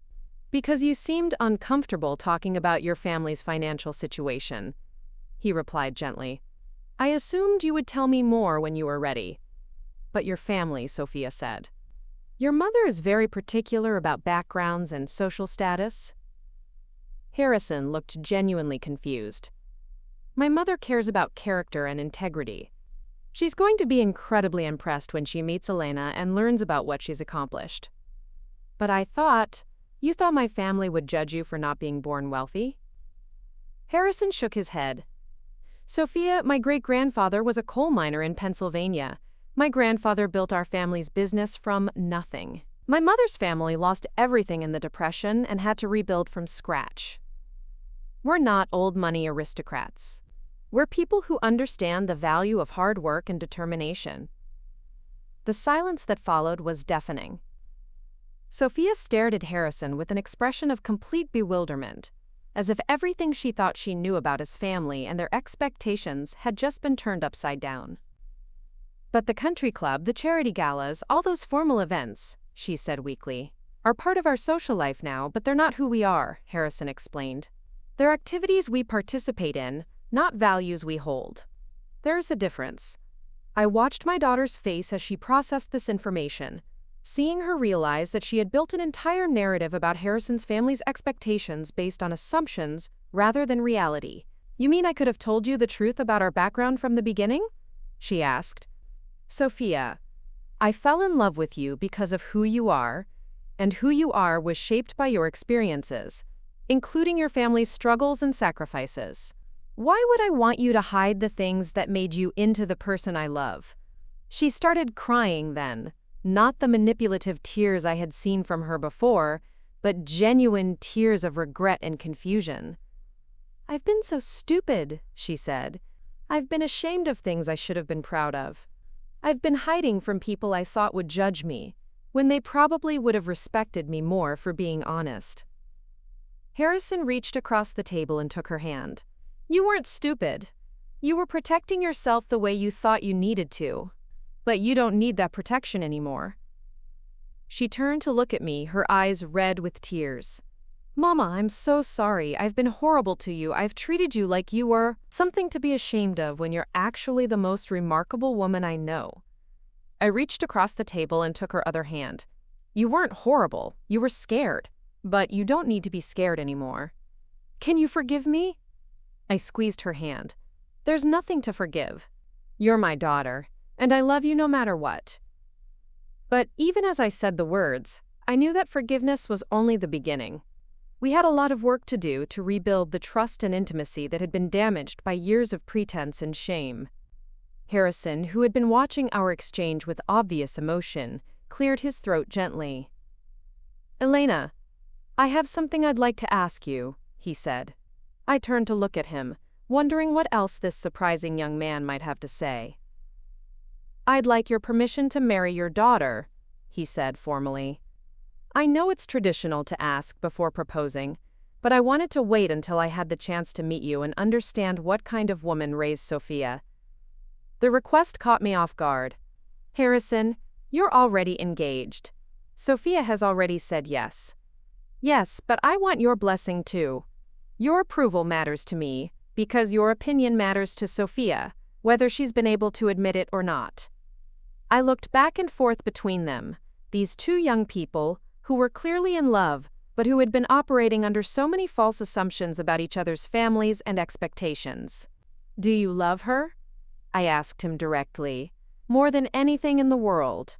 "Because you seemed uncomfortable talking about your family's financial situation," he replied gently. "I assumed you would tell me more when you were ready." "But your family," Sophia said. Your mother is very particular about backgrounds and social status? Harrison looked genuinely confused. My mother cares about character and integrity. She's going to be incredibly impressed when she meets Elena and learns about what she's accomplished. But you thought my family would judge you for not being born wealthy? Harrison shook his head. Sophia, my great-grandfather was a coal miner in Pennsylvania. My grandfather built our family's business from nothing. My mother's family lost everything in the Depression and had to rebuild from scratch. We're not old money aristocrats. We're people who understand the value of hard work and determination. The silence that followed was deafening. Sophia stared at Harrison with an expression of complete bewilderment, as if everything she thought she knew about his family and their expectations had just been turned upside down. But the country club, the charity galas, all those formal events, she said weakly, are part of our social life now, but they're not who we are, Harrison explained. They're activities we participate in, not values we hold. There's a difference. I watched my daughter's face as she processed this information, seeing her realize that she had built an entire narrative about Harrison's family's expectations based on assumptions rather than reality. You mean I could have told you the truth about our background from the beginning? She asked. Sophia, I fell in love with you because of who you are, and who you are was shaped by your experiences, including your family's struggles and sacrifices. Why would I want you to hide the things that made you into the person I love? She started crying then, not the manipulative tears I had seen from her before, but genuine tears of regret and confusion. I've been so stupid, she said. I've been ashamed of things I should have been proud of. I've been hiding from people I thought would judge me, when they probably would have respected me more for being honest. Harrison reached across the table and took her hand. You weren't stupid. You were protecting yourself the way you thought you needed to. But you don't need that protection anymore. She turned to look at me, her eyes red with tears. Mama, I'm so sorry. I've been horrible to you. I've treated you like you were something to be ashamed of when you're actually the most remarkable woman I know. I reached across the table and took her other hand. You weren't horrible. You were scared. But you don't need to be scared anymore. Can you forgive me? I squeezed her hand. There's nothing to forgive. You're my daughter, and I love you no matter what. But even as I said the words, I knew that forgiveness was only the beginning. We had a lot of work to do to rebuild the trust and intimacy that had been damaged by years of pretense and shame. Harrison, who had been watching our exchange with obvious emotion, cleared his throat gently. Elena, I have something I'd like to ask you, he said. I turned to look at him, wondering what else this surprising young man might have to say. I'd like your permission to marry your daughter, he said formally. I know it's traditional to ask before proposing, but I wanted to wait until I had the chance to meet you and understand what kind of woman raised Sophia. The request caught me off guard. Harrison, you're already engaged. Sophia has already said yes. Yes, but I want your blessing too. Your approval matters to me, because your opinion matters to Sophia, whether she's been able to admit it or not. I looked back and forth between them, these two young people, who were clearly in love, but who had been operating under so many false assumptions about each other's families and expectations. Do you love her? I asked him directly. More than anything in the world.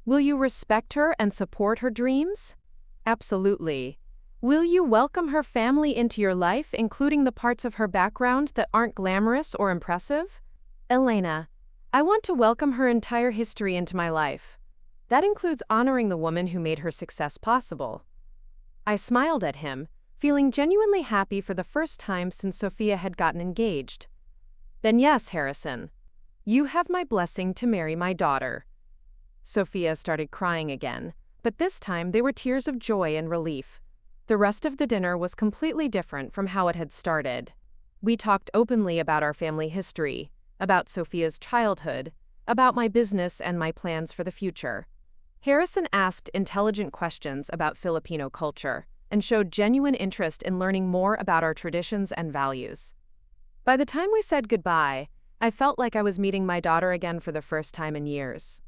Will you respect her and support her dreams? Absolutely. Will you welcome her family into your life, including the parts of her background that aren't glamorous or impressive? Elena, I want to welcome her entire history into my life. That includes honoring the woman who made her success possible. I smiled at him, feeling genuinely happy for the first time since Sophia had gotten engaged. Then yes, Harrison. You have my blessing to marry my daughter. Sophia started crying again, but this time they were tears of joy and relief. The rest of the dinner was completely different from how it had started. We talked openly about our family history, about Sophia's childhood, about my business and my plans for the future. Harrison asked intelligent questions about Filipino culture and showed genuine interest in learning more about our traditions and values. By the time we said goodbye, I felt like I was meeting my daughter again for the first time in years.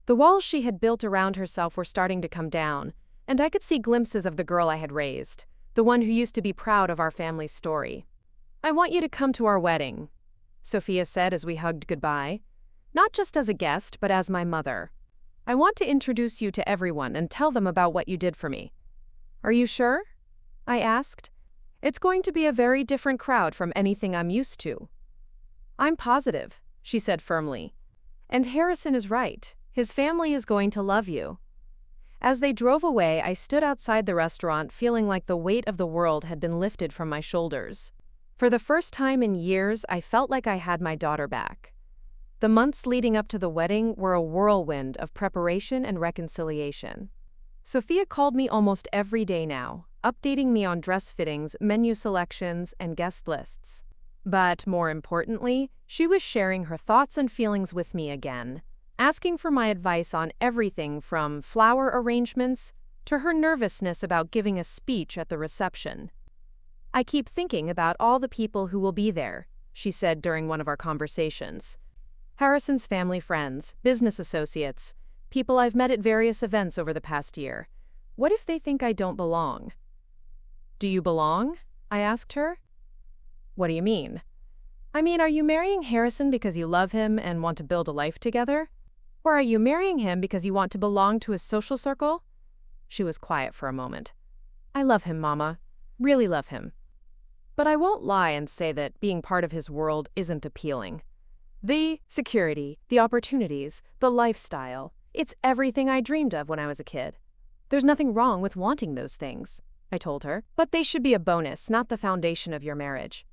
The walls she had built around herself were starting to come down, and I could see glimpses of the girl I had raised, the one who used to be proud of our family's story. "I want you to come to our wedding," Sophia said as we hugged goodbye. "Not just as a guest, but as my mother. I want to introduce you to everyone and tell them about what you did for me." "Are you sure?" I asked. "It's going to be a very different crowd from anything I'm used to." "I'm positive," she said firmly. "And Harrison is right. His family is going to love you." As they drove away, I stood outside the restaurant feeling like the weight of the world had been lifted from my shoulders. For the first time in years, I felt like I had my daughter back. The months leading up to the wedding were a whirlwind of preparation and reconciliation. Sophia called me almost every day now, updating me on dress fittings, menu selections, and guest lists. But more importantly, she was sharing her thoughts and feelings with me again, asking for my advice on everything from flower arrangements to her nervousness about giving a speech at the reception. "I keep thinking about all the people who will be there," she said during one of our conversations. "Harrison's family friends, business associates, people I've met at various events over the past year. What if they think I don't belong?" "Do you belong?" I asked her. "What do you mean?" "I mean, are you marrying Harrison because you love him and want to build a life together? Or are you marrying him because you want to belong to his social circle?" She was quiet for a moment. "I love him, Mama. Really love him. But I won't lie and say that being part of his world isn't appealing. The security, the opportunities, the lifestyle, it's everything I dreamed of when I was a kid. There's nothing wrong with wanting those things," I told her, "but they should be a bonus, not the foundation of your marriage.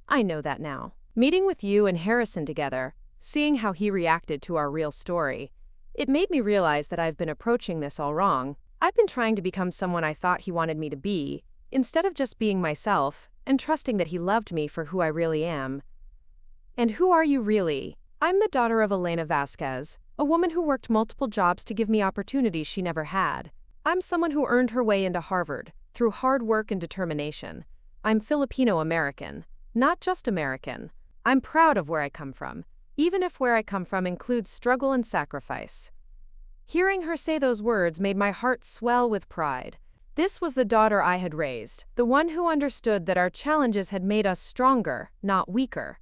I know that now. Meeting with you and Harrison together, seeing how he reacted to our real story, it made me realize that I've been approaching this all wrong. I've been trying to become someone I thought he wanted me to be, instead of just being myself and trusting that he loved me for who I really am." "And who are you really?" "I'm the daughter of Elena Vasquez, a woman who worked multiple jobs to give me opportunities she never had. I'm someone who earned her way into Harvard through hard work and determination. I'm Filipino-American, not just American. I'm proud of where I come from, even if where I come from includes struggle and sacrifice." Hearing her say those words made my heart swell with pride. This was the daughter I had raised, the one who understood that our challenges had made us stronger, not weaker.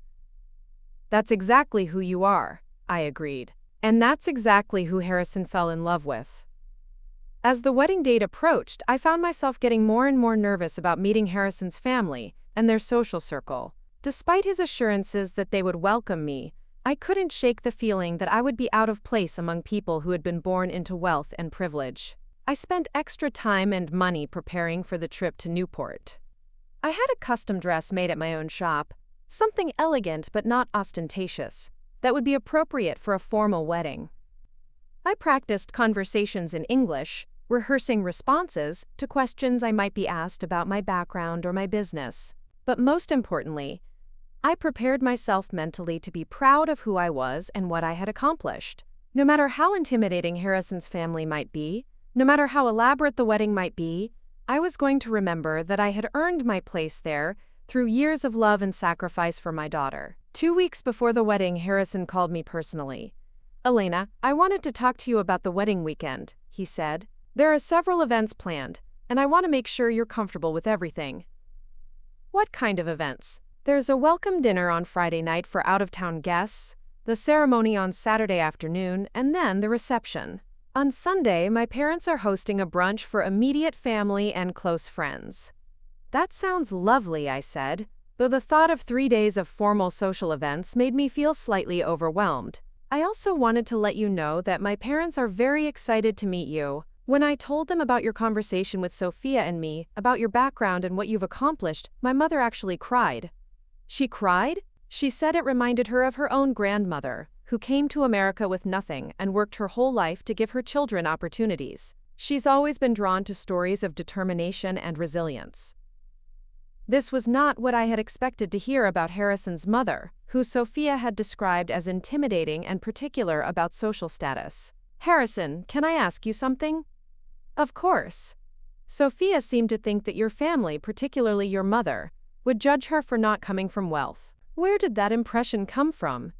"That's exactly who you are," I agreed. "And that's exactly who Harrison fell in love with." As the wedding date approached, I found myself getting more and more nervous about meeting Harrison's family and their social circle. Despite his assurances that they would welcome me, I couldn't shake the feeling that I would be out of place among people who had been born into wealth and privilege. I spent extra time and money preparing for the trip to Newport. I had a custom dress made at my own shop, something elegant but not ostentatious, that would be appropriate for a formal wedding. I practiced conversations in English, rehearsing responses to questions I might be asked about my background or my business. But most importantly, I prepared myself mentally to be proud of who I was and what I had accomplished. No matter how intimidating Harrison's family might be, no matter how elaborate the wedding might be, I was going to remember that I had earned my place there through years of love and sacrifice for my daughter. 2 weeks before the wedding, Harrison called me personally. "Elena, I wanted to talk to you about the wedding weekend," he said. "There are several events planned, and I want to make sure you're comfortable with everything." "What kind of events?" "There's a welcome dinner on Friday night for out-of-town guests, the ceremony on Saturday afternoon, and then the reception. On Sunday, my parents are hosting a brunch for immediate family and close friends." "That sounds lovely," I said, though the thought of 3 days of formal social events made me feel slightly overwhelmed. "I also wanted to let you know that my parents are very excited to meet you. When I told them about your conversation with Sophia and me, about your background and what you've accomplished, my mother actually cried." "She cried?" She said it reminded her of her own grandmother, who came to America with nothing and worked her whole life to give her children opportunities. She's always been drawn to stories of determination and resilience. This was not what I had expected to hear about Harrison's mother, who Sophia had described as intimidating and particular about social status. "Harrison, can I ask you something?" "Of course." "Sophia seemed to think that your family, particularly your mother, would judge her for not coming from wealth. Where did that impression come from?"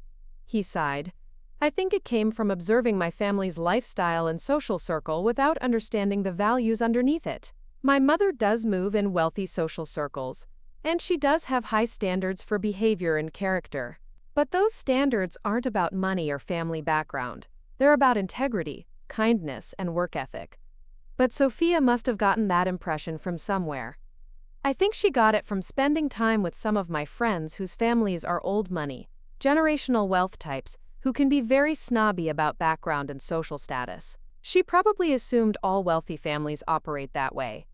He sighed. I think it came from observing my family's lifestyle and social circle without understanding the values underneath it. My mother does move in wealthy social circles, and she does have high standards for behavior and character. But those standards aren't about money or family background. They're about integrity, kindness, and work ethic. But Sophia must have gotten that impression from somewhere. I think she got it from spending time with some of my friends whose families are old money, generational wealth types who can be very snobby about background and social status. She probably assumed all wealthy families operate that way.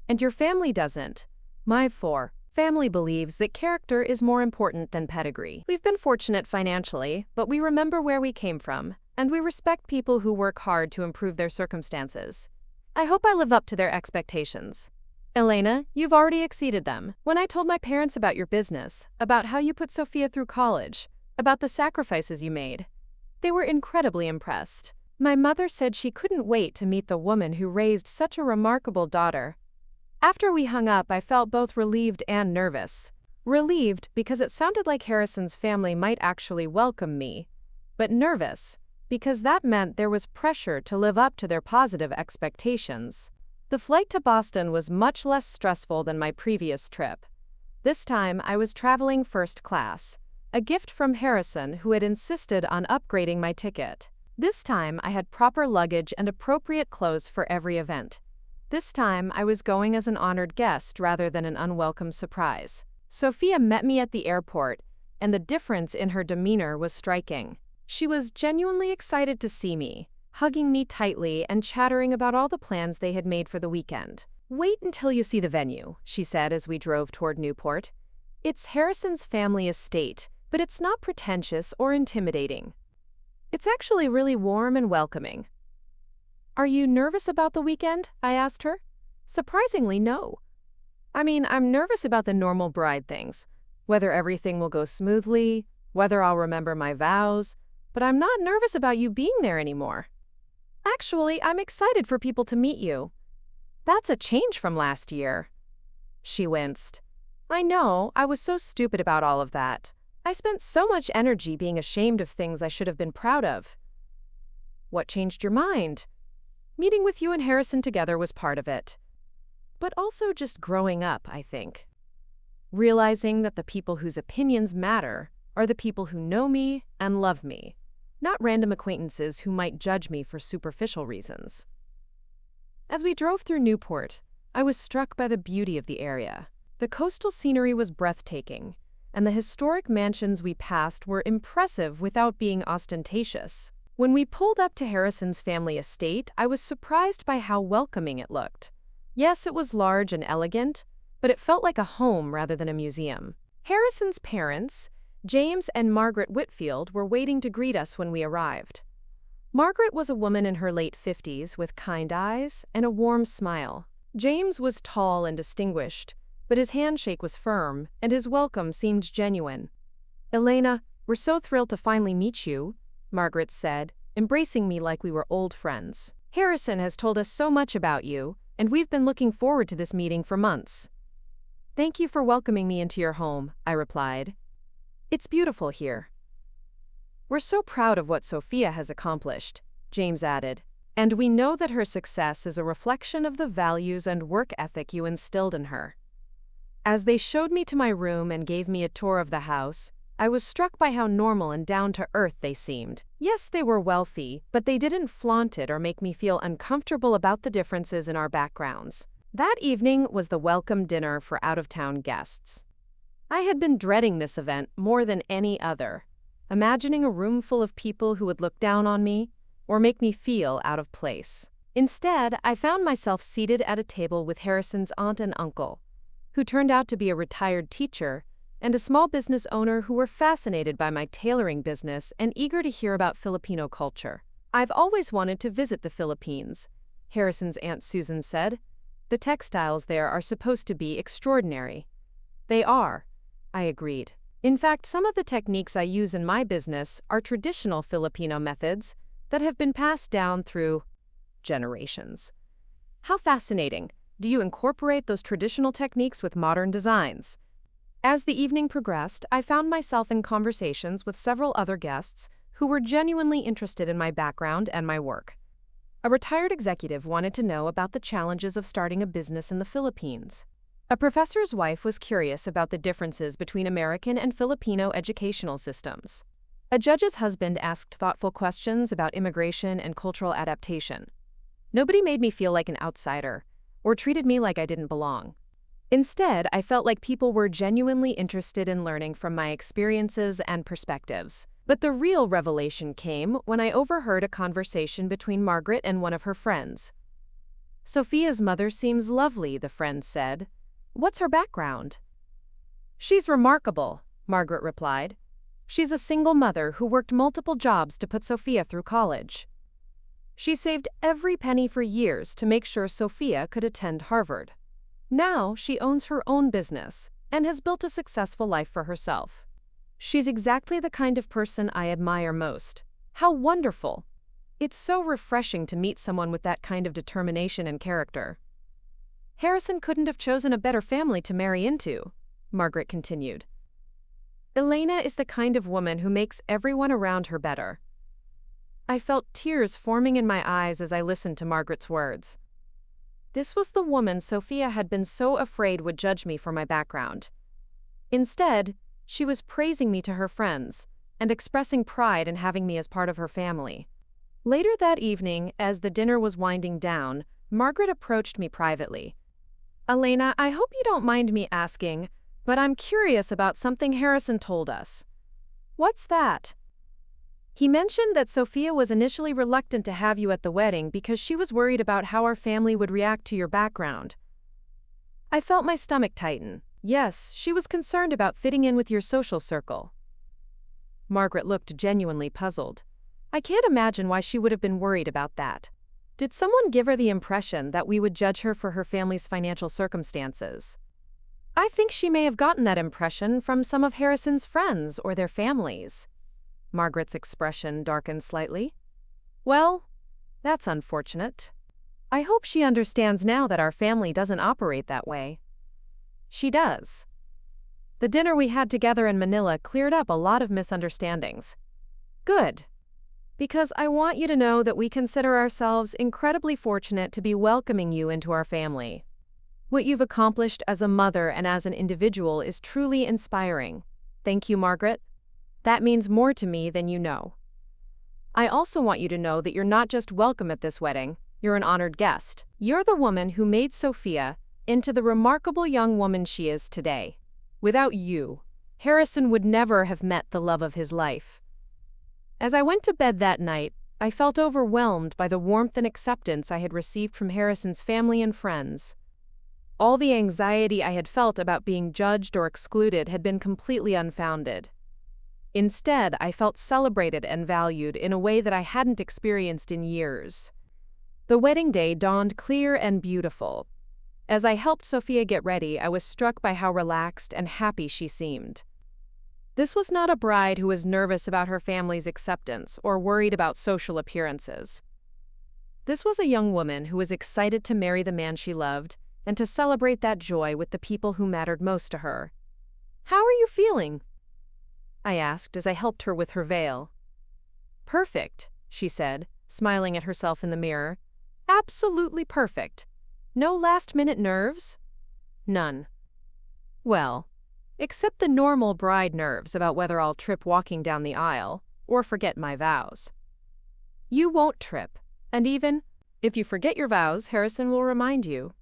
And your family doesn't. My family believes that character is more important than pedigree. We've been fortunate financially, but we remember where we came from, and we respect people who work hard to improve their circumstances. I hope I live up to their expectations. Elena, you've already exceeded them. When I told my parents about your business, about how you put Sophia through college, about the sacrifices you made, they were incredibly impressed. My mother said she couldn't wait to meet the woman who raised such a remarkable daughter. After we hung up, I felt both relieved and nervous. Relieved because it sounded like Harrison's family might actually welcome me, but nervous because that meant there was pressure to live up to their positive expectations. The flight to Boston was much less stressful than my previous trip. This time, I was traveling first class, a gift from Harrison who had insisted on upgrading my ticket. This time, I had proper luggage and appropriate clothes for every event. This time, I was going as an honored guest rather than an unwelcome surprise. Sophia met me at the airport, and the difference in her demeanor was striking. She was genuinely excited to see me, hugging me tightly and chattering about all the plans they had made for the weekend. "Wait until you see the venue," she said as we drove toward Newport. "It's Harrison's family estate, but it's not pretentious or intimidating. It's actually really warm and welcoming." "Are you nervous about the weekend?" I asked her. Surprisingly, no. I mean, I'm nervous about the normal bride things, whether everything will go smoothly, whether I'll remember my vows, but I'm not nervous about you being there anymore. Actually, I'm excited for people to meet you. That's a change from last year." She winced. "I know, I was so stupid about all of that. I spent so much energy being ashamed of things I should have been proud of." "What changed your mind?" "Meeting with you and Harrison together was part of it. But also just growing up, I think. Realizing that the people whose opinions matter are the people who know me and love me, not random acquaintances who might judge me for superficial reasons." As we drove through Newport, I was struck by the beauty of the area. The coastal scenery was breathtaking, and the historic mansions we passed were impressive without being ostentatious. When we pulled up to Harrison's family estate, I was surprised by how welcoming it looked. Yes, it was large and elegant, but it felt like a home rather than a museum. Harrison's parents, James and Margaret Whitfield, were waiting to greet us when we arrived. Margaret was a woman in her late 50s with kind eyes and a warm smile. James was tall and distinguished, but his handshake was firm and his welcome seemed genuine. "Elena, we're so thrilled to finally meet you," Margaret said, embracing me like we were old friends. "Harrison has told us so much about you, and we've been looking forward to this meeting for months." "Thank you for welcoming me into your home," I replied. "It's beautiful here." "We're so proud of what Sophia has accomplished," James added, "and we know that her success is a reflection of the values and work ethic you instilled in her." As they showed me to my room and gave me a tour of the house, I was struck by how normal and down-to-earth they seemed. Yes, they were wealthy, but they didn't flaunt it or make me feel uncomfortable about the differences in our backgrounds. That evening was the welcome dinner for out-of-town guests. I had been dreading this event more than any other, imagining a room full of people who would look down on me or make me feel out of place. Instead, I found myself seated at a table with Harrison's aunt and uncle, who turned out to be a retired teacher, and a small business owner who were fascinated by my tailoring business and eager to hear about Filipino culture. "I've always wanted to visit the Philippines," Harrison's Aunt Susan said. "The textiles there are supposed to be extraordinary." "They are," I agreed. "In fact, some of the techniques I use in my business are traditional Filipino methods that have been passed down through generations." "How fascinating. Do you incorporate those traditional techniques with modern designs?" As the evening progressed, I found myself in conversations with several other guests who were genuinely interested in my background and my work. A retired executive wanted to know about the challenges of starting a business in the Philippines. A professor's wife was curious about the differences between American and Filipino educational systems. A judge's husband asked thoughtful questions about immigration and cultural adaptation. Nobody made me feel like an outsider or treated me like I didn't belong. Instead, I felt like people were genuinely interested in learning from my experiences and perspectives. But the real revelation came when I overheard a conversation between Margaret and one of her friends. "Sophia's mother seems lovely," the friend said. "What's her background?" "She's remarkable," Margaret replied. "She's a single mother who worked multiple jobs to put Sophia through college. She saved every penny for years to make sure Sophia could attend Harvard. Now she owns her own business and has built a successful life for herself. She's exactly the kind of person I admire most. How wonderful! It's so refreshing to meet someone with that kind of determination and character." "Harrison couldn't have chosen a better family to marry into," Margaret continued. "Elena is the kind of woman who makes everyone around her better." I felt tears forming in my eyes as I listened to Margaret's words. This was the woman Sophia had been so afraid would judge me for my background. Instead, she was praising me to her friends and expressing pride in having me as part of her family. Later that evening, as the dinner was winding down, Margaret approached me privately. "Elena, I hope you don't mind me asking, but I'm curious about something Harrison told us." "What's that?" "He mentioned that Sophia was initially reluctant to have you at the wedding because she was worried about how our family would react to your background." I felt my stomach tighten. Yes, she was concerned about fitting in with your social circle. Margaret looked genuinely puzzled. I can't imagine why she would have been worried about that. Did someone give her the impression that we would judge her for her family's financial circumstances? I think she may have gotten that impression from some of Harrison's friends or their families. Margaret's expression darkened slightly. "Well, that's unfortunate. I hope she understands now that our family doesn't operate that way." "She does." The dinner we had together in Manila cleared up a lot of misunderstandings. "Good. Because I want you to know that we consider ourselves incredibly fortunate to be welcoming you into our family. What you've accomplished as a mother and as an individual is truly inspiring. Thank you, Margaret. That means more to me than you know. I also want you to know that you're not just welcome at this wedding, you're an honored guest. You're the woman who made Sophia into the remarkable young woman she is today. Without you, Harrison would never have met the love of his life." As I went to bed that night, I felt overwhelmed by the warmth and acceptance I had received from Harrison's family and friends. All the anxiety I had felt about being judged or excluded had been completely unfounded. Instead, I felt celebrated and valued in a way that I hadn't experienced in years. The wedding day dawned clear and beautiful. As I helped Sophia get ready, I was struck by how relaxed and happy she seemed. This was not a bride who was nervous about her family's acceptance or worried about social appearances. This was a young woman who was excited to marry the man she loved and to celebrate that joy with the people who mattered most to her. "How are you feeling?" I asked as I helped her with her veil. "Perfect," she said, smiling at herself in the mirror. "Absolutely perfect. No last-minute nerves?" "None." "Well, except the normal bride nerves about whether I'll trip walking down the aisle or forget my vows." "You won't trip, and even if you forget your vows, Harrison will remind you."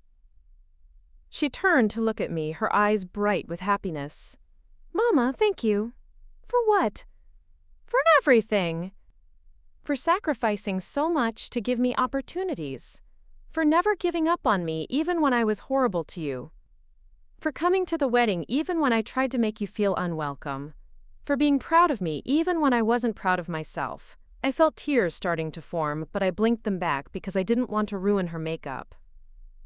She turned to look at me, her eyes bright with happiness. "Mama, thank you." "For what?" "For everything. For sacrificing so much to give me opportunities. For never giving up on me even when I was horrible to you. For coming to the wedding even when I tried to make you feel unwelcome. For being proud of me even when I wasn't proud of myself." I felt tears starting to form, but I blinked them back because I didn't want to ruin her makeup.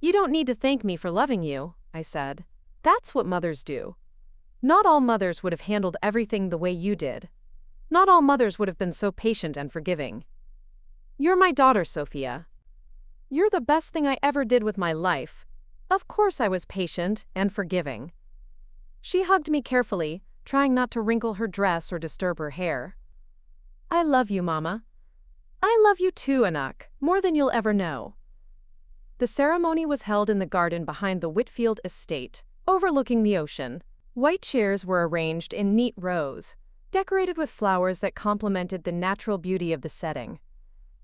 "You don't need to thank me for loving you," I said. "That's what mothers do. Not all mothers would have handled everything the way you did. Not all mothers would have been so patient and forgiving. You're my daughter, Sophia. You're the best thing I ever did with my life. Of course I was patient and forgiving." She hugged me carefully, trying not to wrinkle her dress or disturb her hair. I love you, Mama. I love you too, Anak, more than you'll ever know. The ceremony was held in the garden behind the Whitfield estate, overlooking the ocean. White chairs were arranged in neat rows, decorated with flowers that complemented the natural beauty of the setting.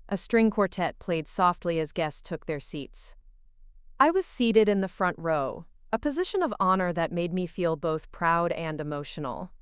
A string quartet played softly as guests took their seats. I was seated in the front row, a position of honor that made me feel both proud and emotional.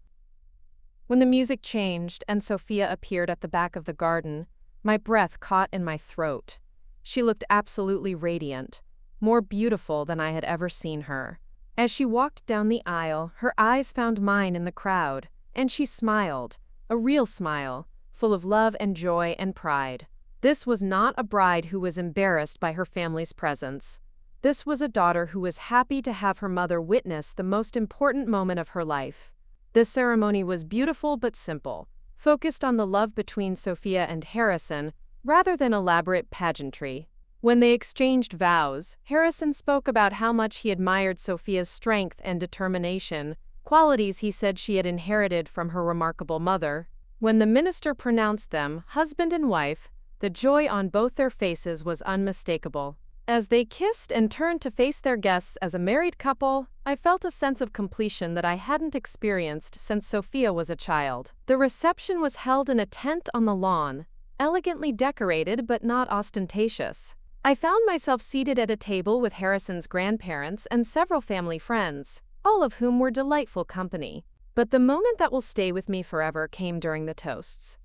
When the music changed and Sophia appeared at the back of the garden, my breath caught in my throat. She looked absolutely radiant, more beautiful than I had ever seen her. As she walked down the aisle, her eyes found mine in the crowd, and she smiled, a real smile, full of love and joy and pride. This was not a bride who was embarrassed by her family's presence. This was a daughter who was happy to have her mother witness the most important moment of her life. The ceremony was beautiful but simple, focused on the love between Sophia and Harrison, rather than elaborate pageantry. When they exchanged vows, Harrison spoke about how much he admired Sophia's strength and determination, qualities he said she had inherited from her remarkable mother. When the minister pronounced them husband and wife, the joy on both their faces was unmistakable. As they kissed and turned to face their guests as a married couple, I felt a sense of completion that I hadn't experienced since Sophia was a child. The reception was held in a tent on the lawn, elegantly decorated but not ostentatious. I found myself seated at a table with Harrison's grandparents and several family friends, all of whom were delightful company. But the moment that will stay with me forever came during the toasts.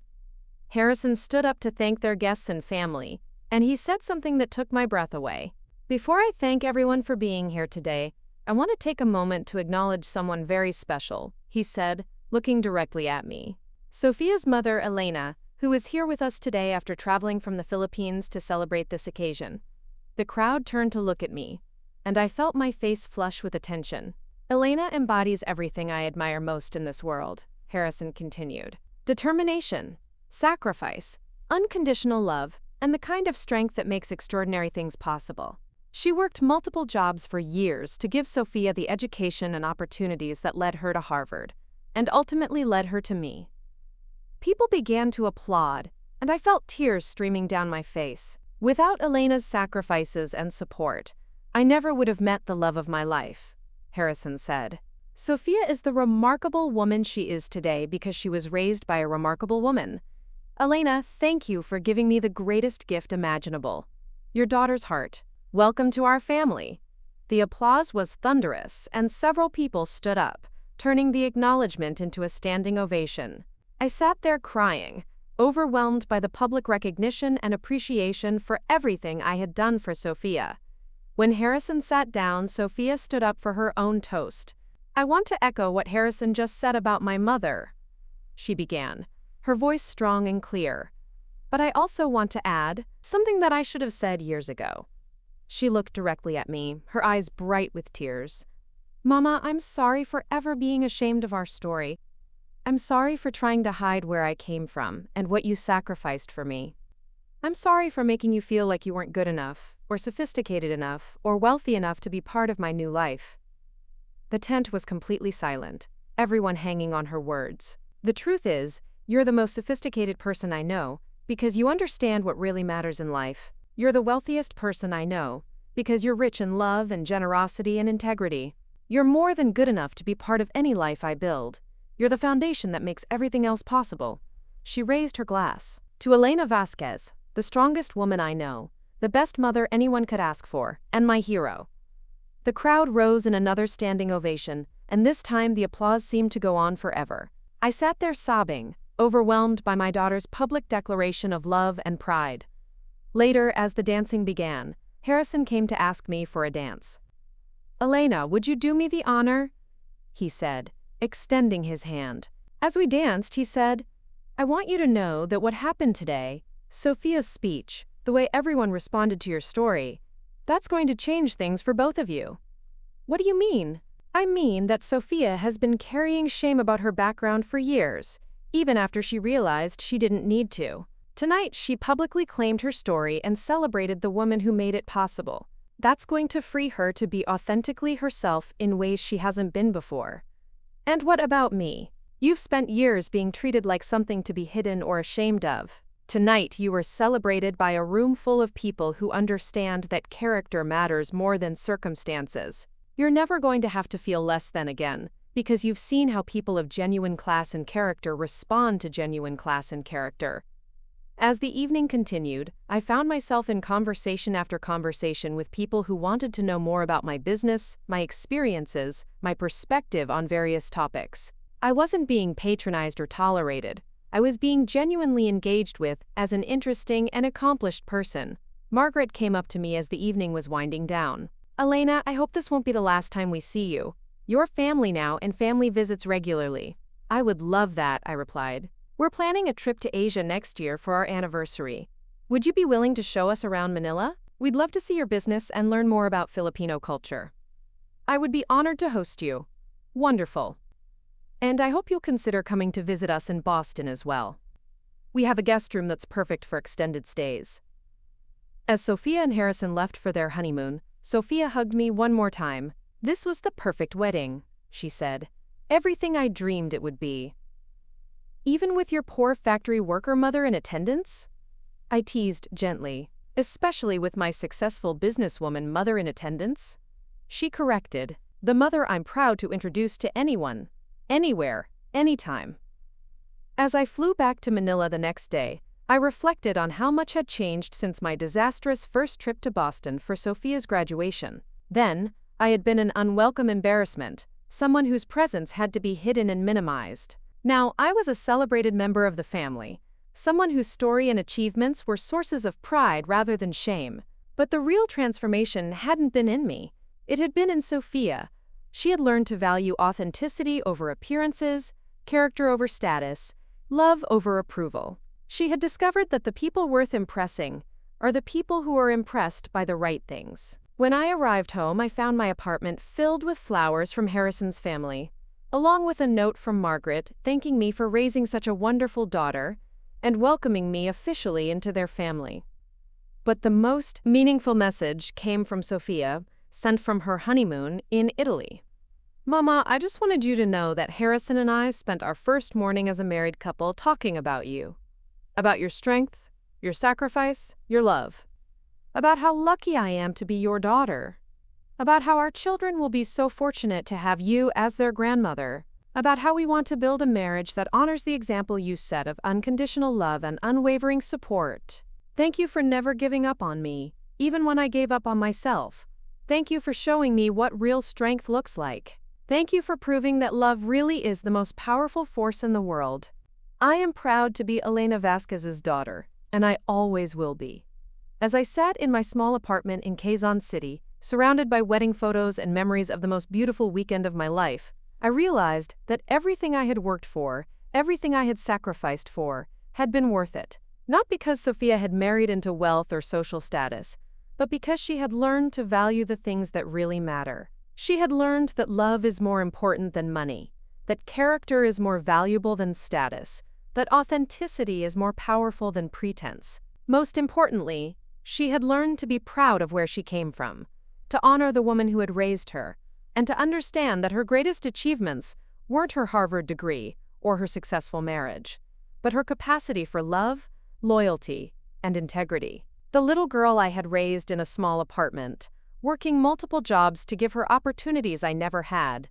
Harrison stood up to thank their guests and family, and he said something that took my breath away. Before I thank everyone for being here today, I want to take a moment to acknowledge someone very special, he said, looking directly at me. Sophia's mother, Elena, who is here with us today after traveling from the Philippines to celebrate this occasion. The crowd turned to look at me, and I felt my face flush with attention. Elena embodies everything I admire most in this world, Harrison continued. Determination, sacrifice, unconditional love, and the kind of strength that makes extraordinary things possible. She worked multiple jobs for years to give Sophia the education and opportunities that led her to Harvard, and ultimately led her to me. People began to applaud, and I felt tears streaming down my face. Without Elena's sacrifices and support, I never would have met the love of my life, Harrison said. Sophia is the remarkable woman she is today because she was raised by a remarkable woman. Elena, thank you for giving me the greatest gift imaginable, your daughter's heart. Welcome to our family. The applause was thunderous, and several people stood up, turning the acknowledgement into a standing ovation. I sat there crying, overwhelmed by the public recognition and appreciation for everything I had done for Sophia. When Harrison sat down, Sophia stood up for her own toast. I want to echo what Harrison just said about my mother, she began, her voice strong and clear. But I also want to add something that I should have said years ago. She looked directly at me, her eyes bright with tears. Mama, I'm sorry for ever being ashamed of our story. I'm sorry for trying to hide where I came from and what you sacrificed for me. I'm sorry for making you feel like you weren't good enough, or sophisticated enough, or wealthy enough to be part of my new life. The tent was completely silent, everyone hanging on her words. The truth is, you're the most sophisticated person I know, because you understand what really matters in life. You're the wealthiest person I know, because you're rich in love and generosity and integrity. You're more than good enough to be part of any life I build. You're the foundation that makes everything else possible. She raised her glass. To Elena Vasquez, the strongest woman I know, the best mother anyone could ask for, and my hero. The crowd rose in another standing ovation, and this time the applause seemed to go on forever. I sat there sobbing, overwhelmed by my daughter's public declaration of love and pride. Later, as the dancing began, Harrison came to ask me for a dance. Elena, would you do me the honor? He said, extending his hand. As we danced, he said, I want you to know that what happened today, Sophia's speech, the way everyone responded to your story, that's going to change things for both of you. What do you mean? I mean that Sophia has been carrying shame about her background for years, even after she realized she didn't need to. Tonight, she publicly claimed her story and celebrated the woman who made it possible. That's going to free her to be authentically herself in ways she hasn't been before. And what about me? You've spent years being treated like something to be hidden or ashamed of. Tonight you were celebrated by a room full of people who understand that character matters more than circumstances. You're never going to have to feel less than again, because you've seen how people of genuine class and character respond to genuine class and character. As the evening continued, I found myself in conversation after conversation with people who wanted to know more about my business, my experiences, my perspective on various topics. I wasn't being patronized or tolerated. I was being genuinely engaged with as an interesting and accomplished person. Margaret came up to me as the evening was winding down. "Elena, I hope this won't be the last time we see you. You're family now and family visits regularly." "I would love that," I replied. "We're planning a trip to Asia next year for our anniversary. Would you be willing to show us around Manila? We'd love to see your business and learn more about Filipino culture." "I would be honored to host you." "Wonderful. And I hope you'll consider coming to visit us in Boston as well. We have a guest room that's perfect for extended stays." As Sophia and Harrison left for their honeymoon, Sophia hugged me one more time. "This was the perfect wedding," she said. "Everything I dreamed it would be." "Even with your poor factory worker mother in attendance?" I teased gently. "Especially with my successful businesswoman mother in attendance?" She corrected. "The mother I'm proud to introduce to anyone. Anywhere, anytime." As I flew back to Manila the next day, I reflected on how much had changed since my disastrous first trip to Boston for Sophia's graduation. Then, I had been an unwelcome embarrassment, someone whose presence had to be hidden and minimized. Now, I was a celebrated member of the family, someone whose story and achievements were sources of pride rather than shame. But the real transformation hadn't been in me. It had been in Sophia. She had learned to value authenticity over appearances, character over status, love over approval. She had discovered that the people worth impressing are the people who are impressed by the right things. When I arrived home, I found my apartment filled with flowers from Harrison's family, along with a note from Margaret thanking me for raising such a wonderful daughter and welcoming me officially into their family. But the most meaningful message came from Sophia, sent from her honeymoon in Italy. "Mama, I just wanted you to know that Harrison and I spent our first morning as a married couple talking about you. About your strength, your sacrifice, your love. About how lucky I am to be your daughter. About how our children will be so fortunate to have you as their grandmother. About how we want to build a marriage that honors the example you set of unconditional love and unwavering support. Thank you for never giving up on me, even when I gave up on myself. Thank you for showing me what real strength looks like. Thank you for proving that love really is the most powerful force in the world. I am proud to be Elena Vasquez's daughter, and I always will be." As I sat in my small apartment in Quezon City, surrounded by wedding photos and memories of the most beautiful weekend of my life, I realized that everything I had worked for, everything I had sacrificed for, had been worth it. Not because Sophia had married into wealth or social status, but because she had learned to value the things that really matter. She had learned that love is more important than money, that character is more valuable than status, that authenticity is more powerful than pretense. Most importantly, she had learned to be proud of where she came from, to honor the woman who had raised her, and to understand that her greatest achievements weren't her Harvard degree or her successful marriage, but her capacity for love, loyalty, and integrity. The little girl I had raised in a small apartment, working multiple jobs to give her opportunities I never had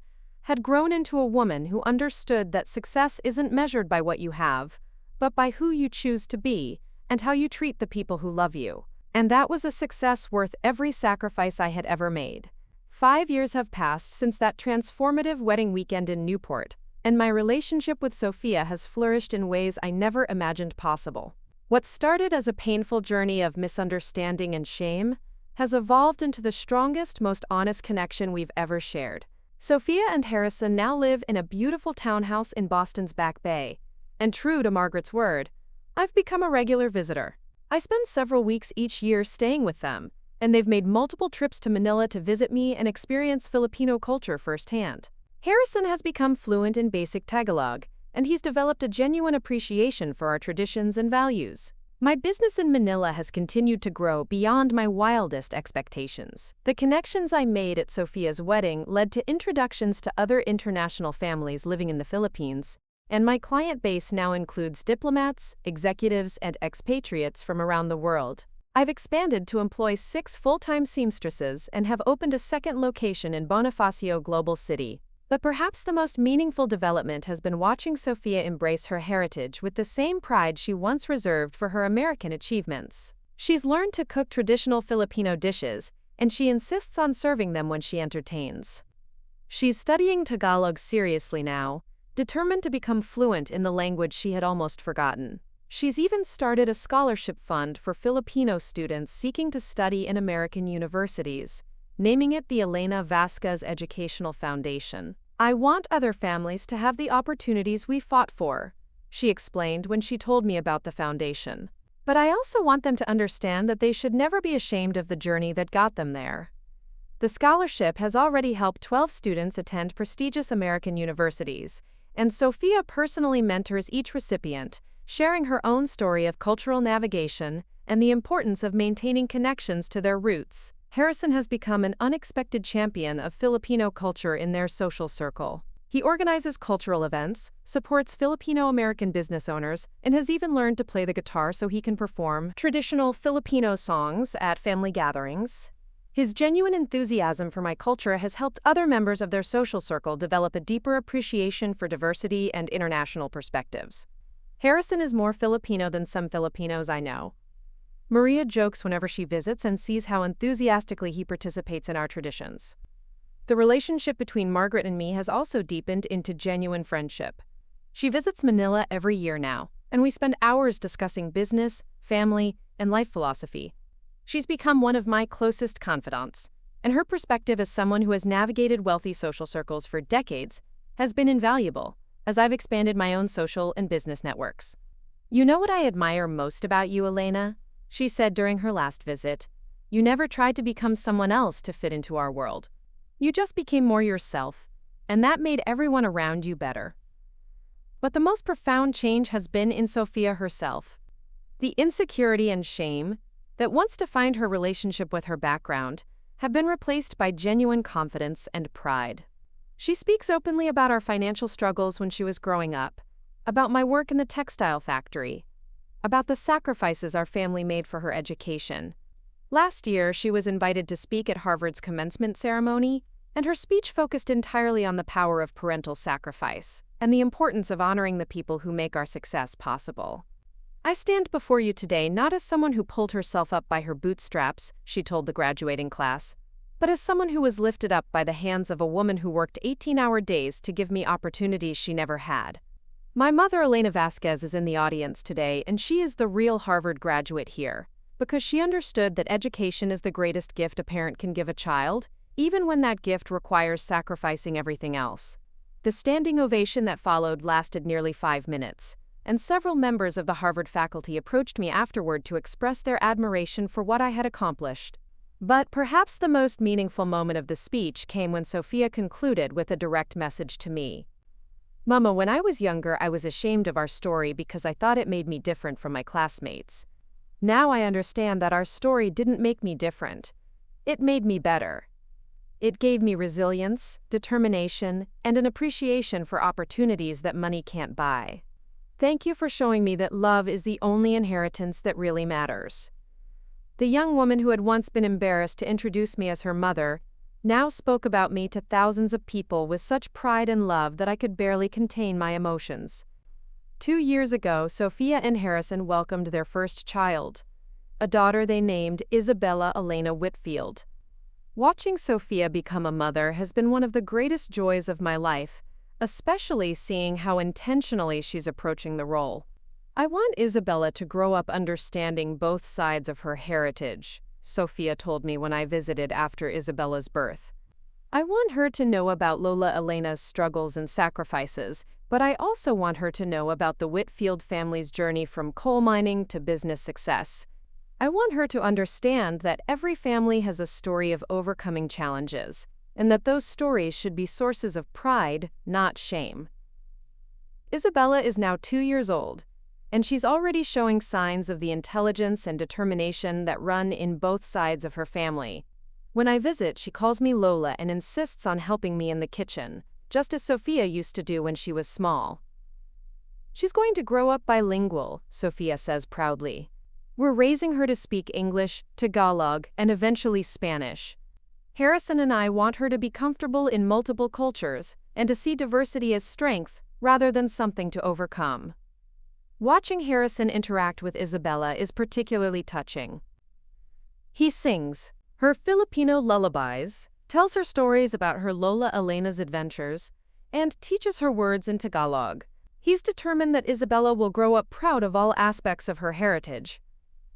grown into a woman who understood that success isn't measured by what you have, but by who you choose to be and how you treat the people who love you. And that was a success worth every sacrifice I had ever made. 5 years have passed since that transformative wedding weekend in Newport, and my relationship with Sophia has flourished in ways I never imagined possible. What started as a painful journey of misunderstanding and shame has evolved into the strongest, most honest connection we've ever shared. Sophia and Harrison now live in a beautiful townhouse in Boston's Back Bay, and true to Margaret's word, I've become a regular visitor. I spend several weeks each year staying with them, and they've made multiple trips to Manila to visit me and experience Filipino culture firsthand. Harrison has become fluent in basic Tagalog, and he's developed a genuine appreciation for our traditions and values. My business in Manila has continued to grow beyond my wildest expectations. The connections I made at Sophia's wedding led to introductions to other international families living in the Philippines, and my client base now includes diplomats, executives, and expatriates from around the world. I've expanded to employ 6 full-time seamstresses and have opened a second location in Bonifacio Global City. But perhaps the most meaningful development has been watching Sophia embrace her heritage with the same pride she once reserved for her American achievements. She's learned to cook traditional Filipino dishes, and she insists on serving them when she entertains. She's studying Tagalog seriously now, determined to become fluent in the language she had almost forgotten. She's even started a scholarship fund for Filipino students seeking to study in American universities, naming it the Elena Vasquez Educational Foundation. "I want other families to have the opportunities we fought for," she explained when she told me about the foundation. "But I also want them to understand that they should never be ashamed of the journey that got them there." The scholarship has already helped 12 students attend prestigious American universities, and Sophia personally mentors each recipient, sharing her own story of cultural navigation and the importance of maintaining connections to their roots. Harrison has become an unexpected champion of Filipino culture in their social circle. He organizes cultural events, supports Filipino-American business owners, and has even learned to play the guitar so he can perform traditional Filipino songs at family gatherings. His genuine enthusiasm for my culture has helped other members of their social circle develop a deeper appreciation for diversity and international perspectives. Harrison is more Filipino than some Filipinos I know. Maria jokes whenever she visits and sees how enthusiastically he participates in our traditions. The relationship between Margaret and me has also deepened into genuine friendship. She visits Manila every year now, and we spend hours discussing business, family, and life philosophy. She's become one of my closest confidants, and her perspective as someone who has navigated wealthy social circles for decades has been invaluable as I've expanded my own social and business networks. "You know what I admire most about you, Elena?" she said during her last visit. "You never tried to become someone else to fit into our world. You just became more yourself, and that made everyone around you better." But the most profound change has been in Sophia herself. The insecurity and shame that once defined her relationship with her background have been replaced by genuine confidence and pride. She speaks openly about our financial struggles when she was growing up, about my work in the textile factory, about the sacrifices our family made for her education. Last year, she was invited to speak at Harvard's commencement ceremony, and her speech focused entirely on the power of parental sacrifice and the importance of honoring the people who make our success possible. "I stand before you today not as someone who pulled herself up by her bootstraps," she told the graduating class, "but as someone who was lifted up by the hands of a woman who worked 18-hour days to give me opportunities she never had." My mother, Elena Vasquez, is in the audience today, and she is the real Harvard graduate here, because she understood that education is the greatest gift a parent can give a child, even when that gift requires sacrificing everything else. The standing ovation that followed lasted nearly 5 minutes, and several members of the Harvard faculty approached me afterward to express their admiration for what I had accomplished. But perhaps the most meaningful moment of the speech came when Sophia concluded with a direct message to me. "Mama, when I was younger, I was ashamed of our story because I thought it made me different from my classmates. Now I understand that our story didn't make me different. It made me better. It gave me resilience, determination, and an appreciation for opportunities that money can't buy. Thank you for showing me that love is the only inheritance that really matters." The young woman who had once been embarrassed to introduce me as her mother now spoke about me to thousands of people with such pride and love that I could barely contain my emotions. 2 years ago, Sophia and Harrison welcomed their first child, a daughter they named Isabella Elena Whitfield. Watching Sophia become a mother has been one of the greatest joys of my life, especially seeing how intentionally she's approaching the role. "I want Isabella to grow up understanding both sides of her heritage," Sophia told me when I visited after Isabella's birth. "I want her to know about Lola Elena's struggles and sacrifices, but I also want her to know about the Whitfield family's journey from coal mining to business success. I want her to understand that every family has a story of overcoming challenges, and that those stories should be sources of pride, not shame." Isabella is now 2 years old, and she's already showing signs of the intelligence and determination that run in both sides of her family. When I visit, she calls me Lola and insists on helping me in the kitchen, just as Sophia used to do when she was small. She's going to grow up bilingual, Sophia says proudly. We're raising her to speak English, Tagalog, and eventually Spanish. Harrison and I want her to be comfortable in multiple cultures and to see diversity as strength rather than something to overcome. Watching Harrison interact with Isabella is particularly touching. He sings her Filipino lullabies, tells her stories about her Lola Elena's adventures, and teaches her words in Tagalog. He's determined that Isabella will grow up proud of all aspects of her heritage.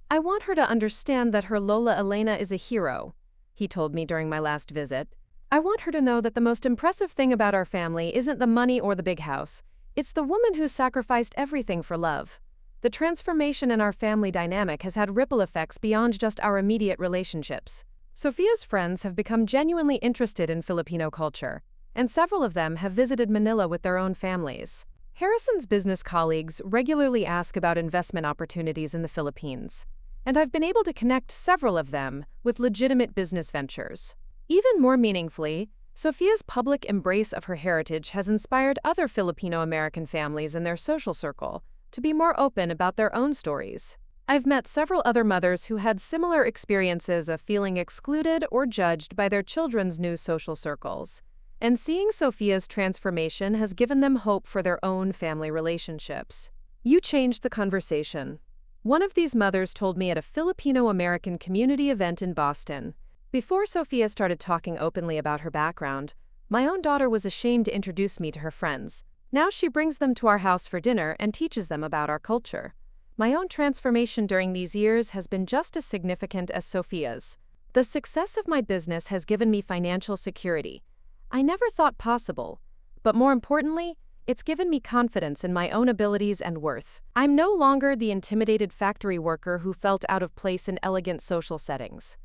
I want her to understand that her Lola Elena is a hero, he told me during my last visit. I want her to know that the most impressive thing about our family isn't the money or the big house. It's the woman who sacrificed everything for love. The transformation in our family dynamic has had ripple effects beyond just our immediate relationships. Sophia's friends have become genuinely interested in Filipino culture, and several of them have visited Manila with their own families. Harrison's business colleagues regularly ask about investment opportunities in the Philippines, and I've been able to connect several of them with legitimate business ventures. Even more meaningfully, Sophia's public embrace of her heritage has inspired other Filipino-American families in their social circle to be more open about their own stories. I've met several other mothers who had similar experiences of feeling excluded or judged by their children's new social circles, and seeing Sophia's transformation has given them hope for their own family relationships. You changed the conversation. One of these mothers told me at a Filipino-American community event in Boston. Before Sophia started talking openly about her background, my own daughter was ashamed to introduce me to her friends. Now she brings them to our house for dinner and teaches them about our culture. My own transformation during these years has been just as significant as Sophia's. The success of my business has given me financial security. I never thought possible, but more importantly, it's given me confidence in my own abilities and worth. I'm no longer the intimidated factory worker who felt out of place in elegant social settings.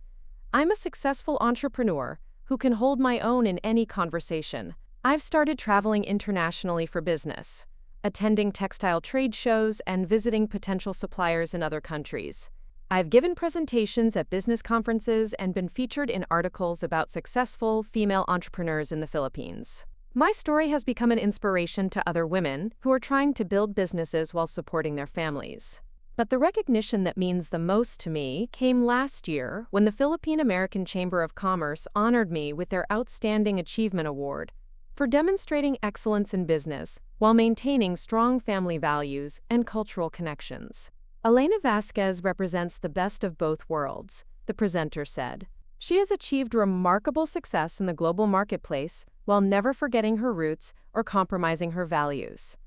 I'm a successful entrepreneur who can hold my own in any conversation. I've started traveling internationally for business, attending textile trade shows and visiting potential suppliers in other countries. I've given presentations at business conferences and been featured in articles about successful female entrepreneurs in the Philippines. My story has become an inspiration to other women who are trying to build businesses while supporting their families. But the recognition that means the most to me came last year when the Philippine American Chamber of Commerce honored me with their Outstanding Achievement Award for demonstrating excellence in business while maintaining strong family values and cultural connections. Elena Vasquez represents the best of both worlds, the presenter said. She has achieved remarkable success in the global marketplace while never forgetting her roots or compromising her values.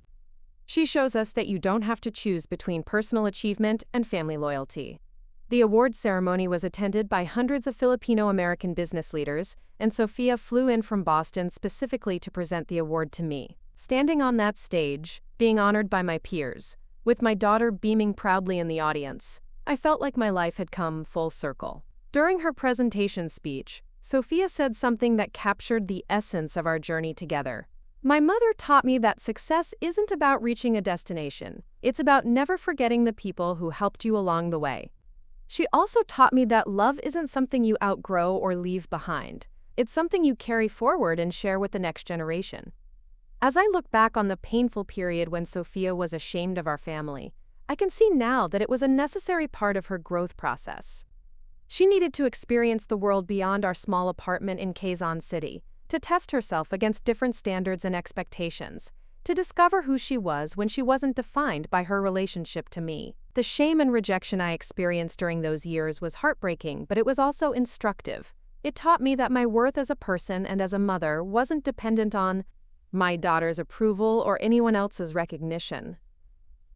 She shows us that you don't have to choose between personal achievement and family loyalty. The award ceremony was attended by hundreds of Filipino-American business leaders, and Sophia flew in from Boston specifically to present the award to me. Standing on that stage, being honored by my peers, with my daughter beaming proudly in the audience, I felt like my life had come full circle. During her presentation speech, Sophia said something that captured the essence of our journey together. My mother taught me that success isn't about reaching a destination. It's about never forgetting the people who helped you along the way. She also taught me that love isn't something you outgrow or leave behind. It's something you carry forward and share with the next generation. As I look back on the painful period when Sophia was ashamed of our family, I can see now that it was a necessary part of her growth process. She needed to experience the world beyond our small apartment in Quezon City, to test herself against different standards and expectations, to discover who she was when she wasn't defined by her relationship to me. The shame and rejection I experienced during those years was heartbreaking, but it was also instructive. It taught me that my worth as a person and as a mother wasn't dependent on my daughter's approval or anyone else's recognition.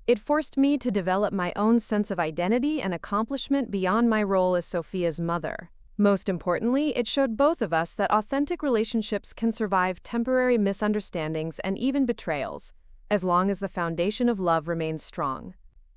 It forced me to develop my own sense of identity and accomplishment beyond my role as Sophia's mother. Most importantly, it showed both of us that authentic relationships can survive temporary misunderstandings and even betrayals, as long as the foundation of love remains strong.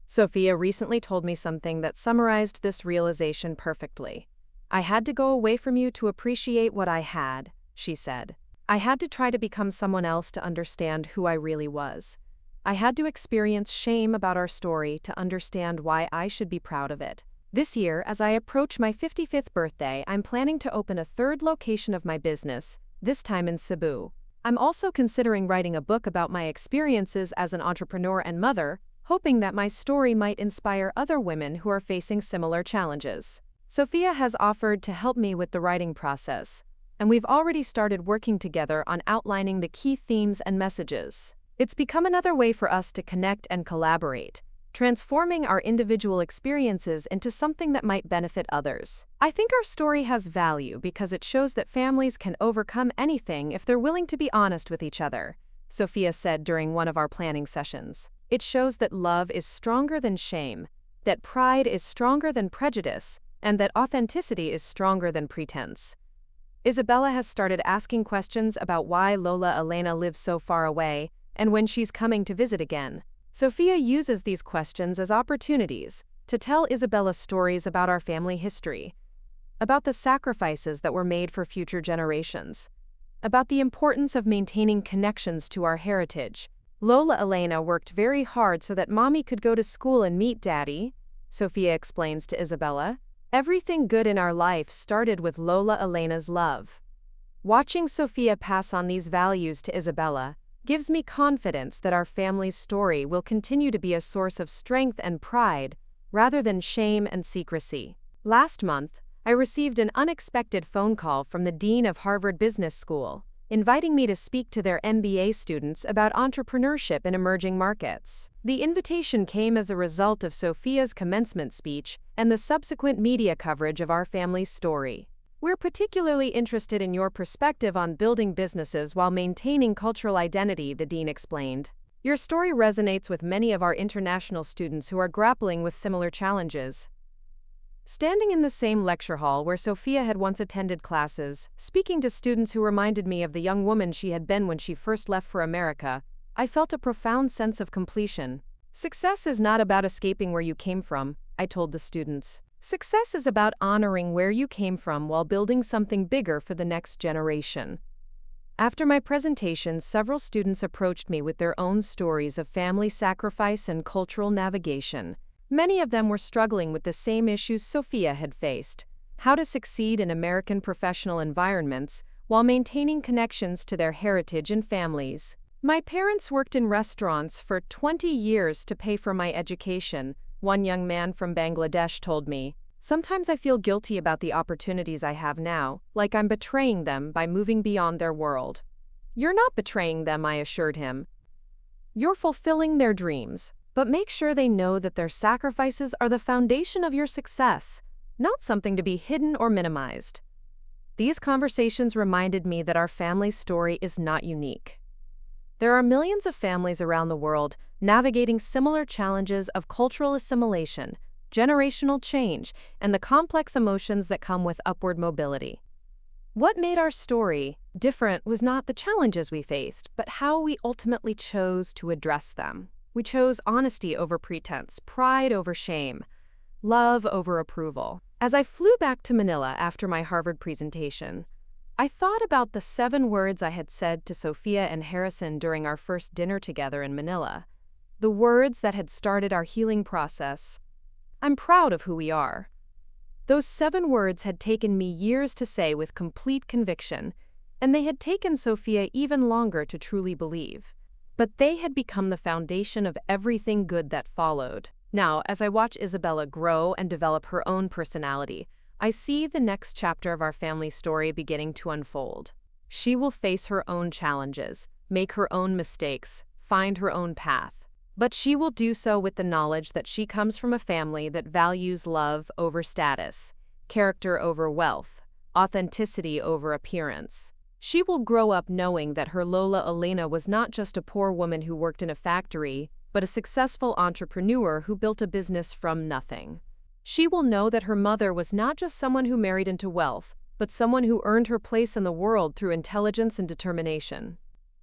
Sophia recently told me something that summarized this realization perfectly. I had to go away from you to appreciate what I had, she said. I had to try to become someone else to understand who I really was. I had to experience shame about our story to understand why I should be proud of it. This year, as I approach my 55th birthday, I'm planning to open a third location of my business, this time in Cebu. I'm also considering writing a book about my experiences as an entrepreneur and mother, hoping that my story might inspire other women who are facing similar challenges. Sophia has offered to help me with the writing process, and we've already started working together on outlining the key themes and messages. It's become another way for us to connect and collaborate, transforming our individual experiences into something that might benefit others. I think our story has value because it shows that families can overcome anything if they're willing to be honest with each other, Sophia said during one of our planning sessions. It shows that love is stronger than shame, that pride is stronger than prejudice, and that authenticity is stronger than pretense. Isabella has started asking questions about why Lola Elena lives so far away and when she's coming to visit again. Sophia uses these questions as opportunities to tell Isabella stories about our family history, about the sacrifices that were made for future generations, about the importance of maintaining connections to our heritage. Lola Elena worked very hard so that Mommy could go to school and meet Daddy, Sophia explains to Isabella. Everything good in our life started with Lola Elena's love. Watching Sophia pass on these values to Isabella gives me confidence that our family's story will continue to be a source of strength and pride, rather than shame and secrecy. Last month, I received an unexpected phone call from the dean of Harvard Business School, inviting me to speak to their MBA students about entrepreneurship in emerging markets. The invitation came as a result of Sophia's commencement speech and the subsequent media coverage of our family's story. We're particularly interested in your perspective on building businesses while maintaining cultural identity, the dean explained. Your story resonates with many of our international students who are grappling with similar challenges. Standing in the same lecture hall where Sophia had once attended classes, speaking to students who reminded me of the young woman she had been when she first left for America, I felt a profound sense of completion. Success is not about escaping where you came from, I told the students. Success is about honoring where you came from while building something bigger for the next generation. After my presentation, several students approached me with their own stories of family sacrifice and cultural navigation. Many of them were struggling with the same issues Sophia had faced: how to succeed in American professional environments while maintaining connections to their heritage and families. My parents worked in restaurants for 20 years to pay for my education, one young man from Bangladesh told me. Sometimes I feel guilty about the opportunities I have now, like I'm betraying them by moving beyond their world. You're not betraying them, I assured him. You're fulfilling their dreams, but make sure they know that their sacrifices are the foundation of your success, not something to be hidden or minimized. These conversations reminded me that our family's story is not unique. There are millions of families around the world navigating similar challenges of cultural assimilation, generational change, and the complex emotions that come with upward mobility. What made our story different was not the challenges we faced, but how we ultimately chose to address them. We chose honesty over pretense, pride over shame, love over approval. As I flew back to Manila after my Harvard presentation, I thought about the 7 words I had said to Sophia and Harrison during our first dinner together in Manila, the words that had started our healing process. I'm proud of who we are. Those 7 words had taken me years to say with complete conviction, and they had taken Sophia even longer to truly believe. But they had become the foundation of everything good that followed. Now, as I watch Isabella grow and develop her own personality, I see the next chapter of our family story beginning to unfold. She will face her own challenges, make her own mistakes, find her own path. But she will do so with the knowledge that she comes from a family that values love over status, character over wealth, authenticity over appearance. She will grow up knowing that her Lola Elena was not just a poor woman who worked in a factory, but a successful entrepreneur who built a business from nothing. She will know that her mother was not just someone who married into wealth, but someone who earned her place in the world through intelligence and determination.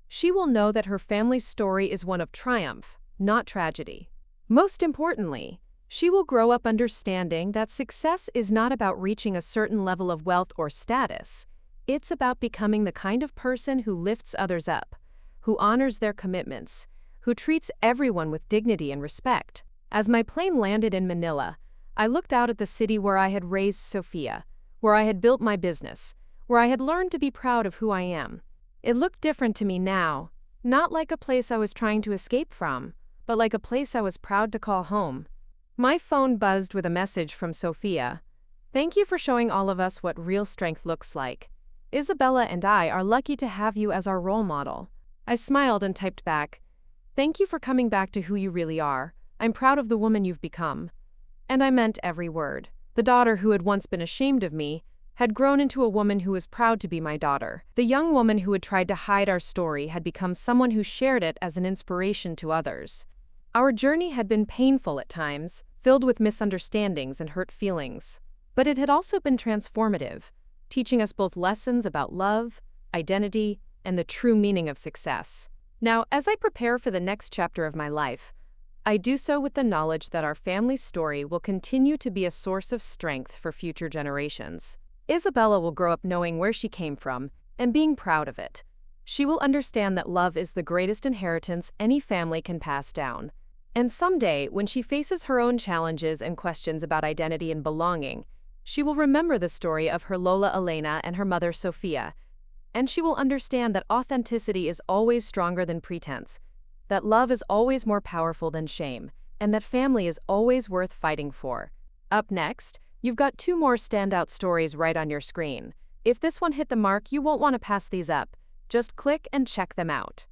She will know that her family's story is one of triumph, not tragedy. Most importantly, she will grow up understanding that success is not about reaching a certain level of wealth or status. It's about becoming the kind of person who lifts others up, who honors their commitments, who treats everyone with dignity and respect. As my plane landed in Manila, I looked out at the city where I had raised Sophia, where I had built my business, where I had learned to be proud of who I am. It looked different to me now, not like a place I was trying to escape from, but like a place I was proud to call home. My phone buzzed with a message from Sophia. "Thank you for showing all of us what real strength looks like. Isabella and I are lucky to have you as our role model." I smiled and typed back, "Thank you for coming back to who you really are. I'm proud of the woman you've become." And I meant every word. The daughter who had once been ashamed of me had grown into a woman who was proud to be my daughter. The young woman who had tried to hide our story had become someone who shared it as an inspiration to others. Our journey had been painful at times, filled with misunderstandings and hurt feelings. But it had also been transformative, teaching us both lessons about love, identity, and the true meaning of success. Now, as I prepare for the next chapter of my life, I do so with the knowledge that our family's story will continue to be a source of strength for future generations. Isabella will grow up knowing where she came from and being proud of it. She will understand that love is the greatest inheritance any family can pass down. And someday, when she faces her own challenges and questions about identity and belonging, she will remember the story of her Lola Elena and her mother Sophia, and she will understand that authenticity is always stronger than pretense, that love is always more powerful than shame, and that family is always worth fighting for. Up next, you've got 2 more standout stories right on your screen. If this one hit the mark, you won't want to pass these up. Just click and check them out.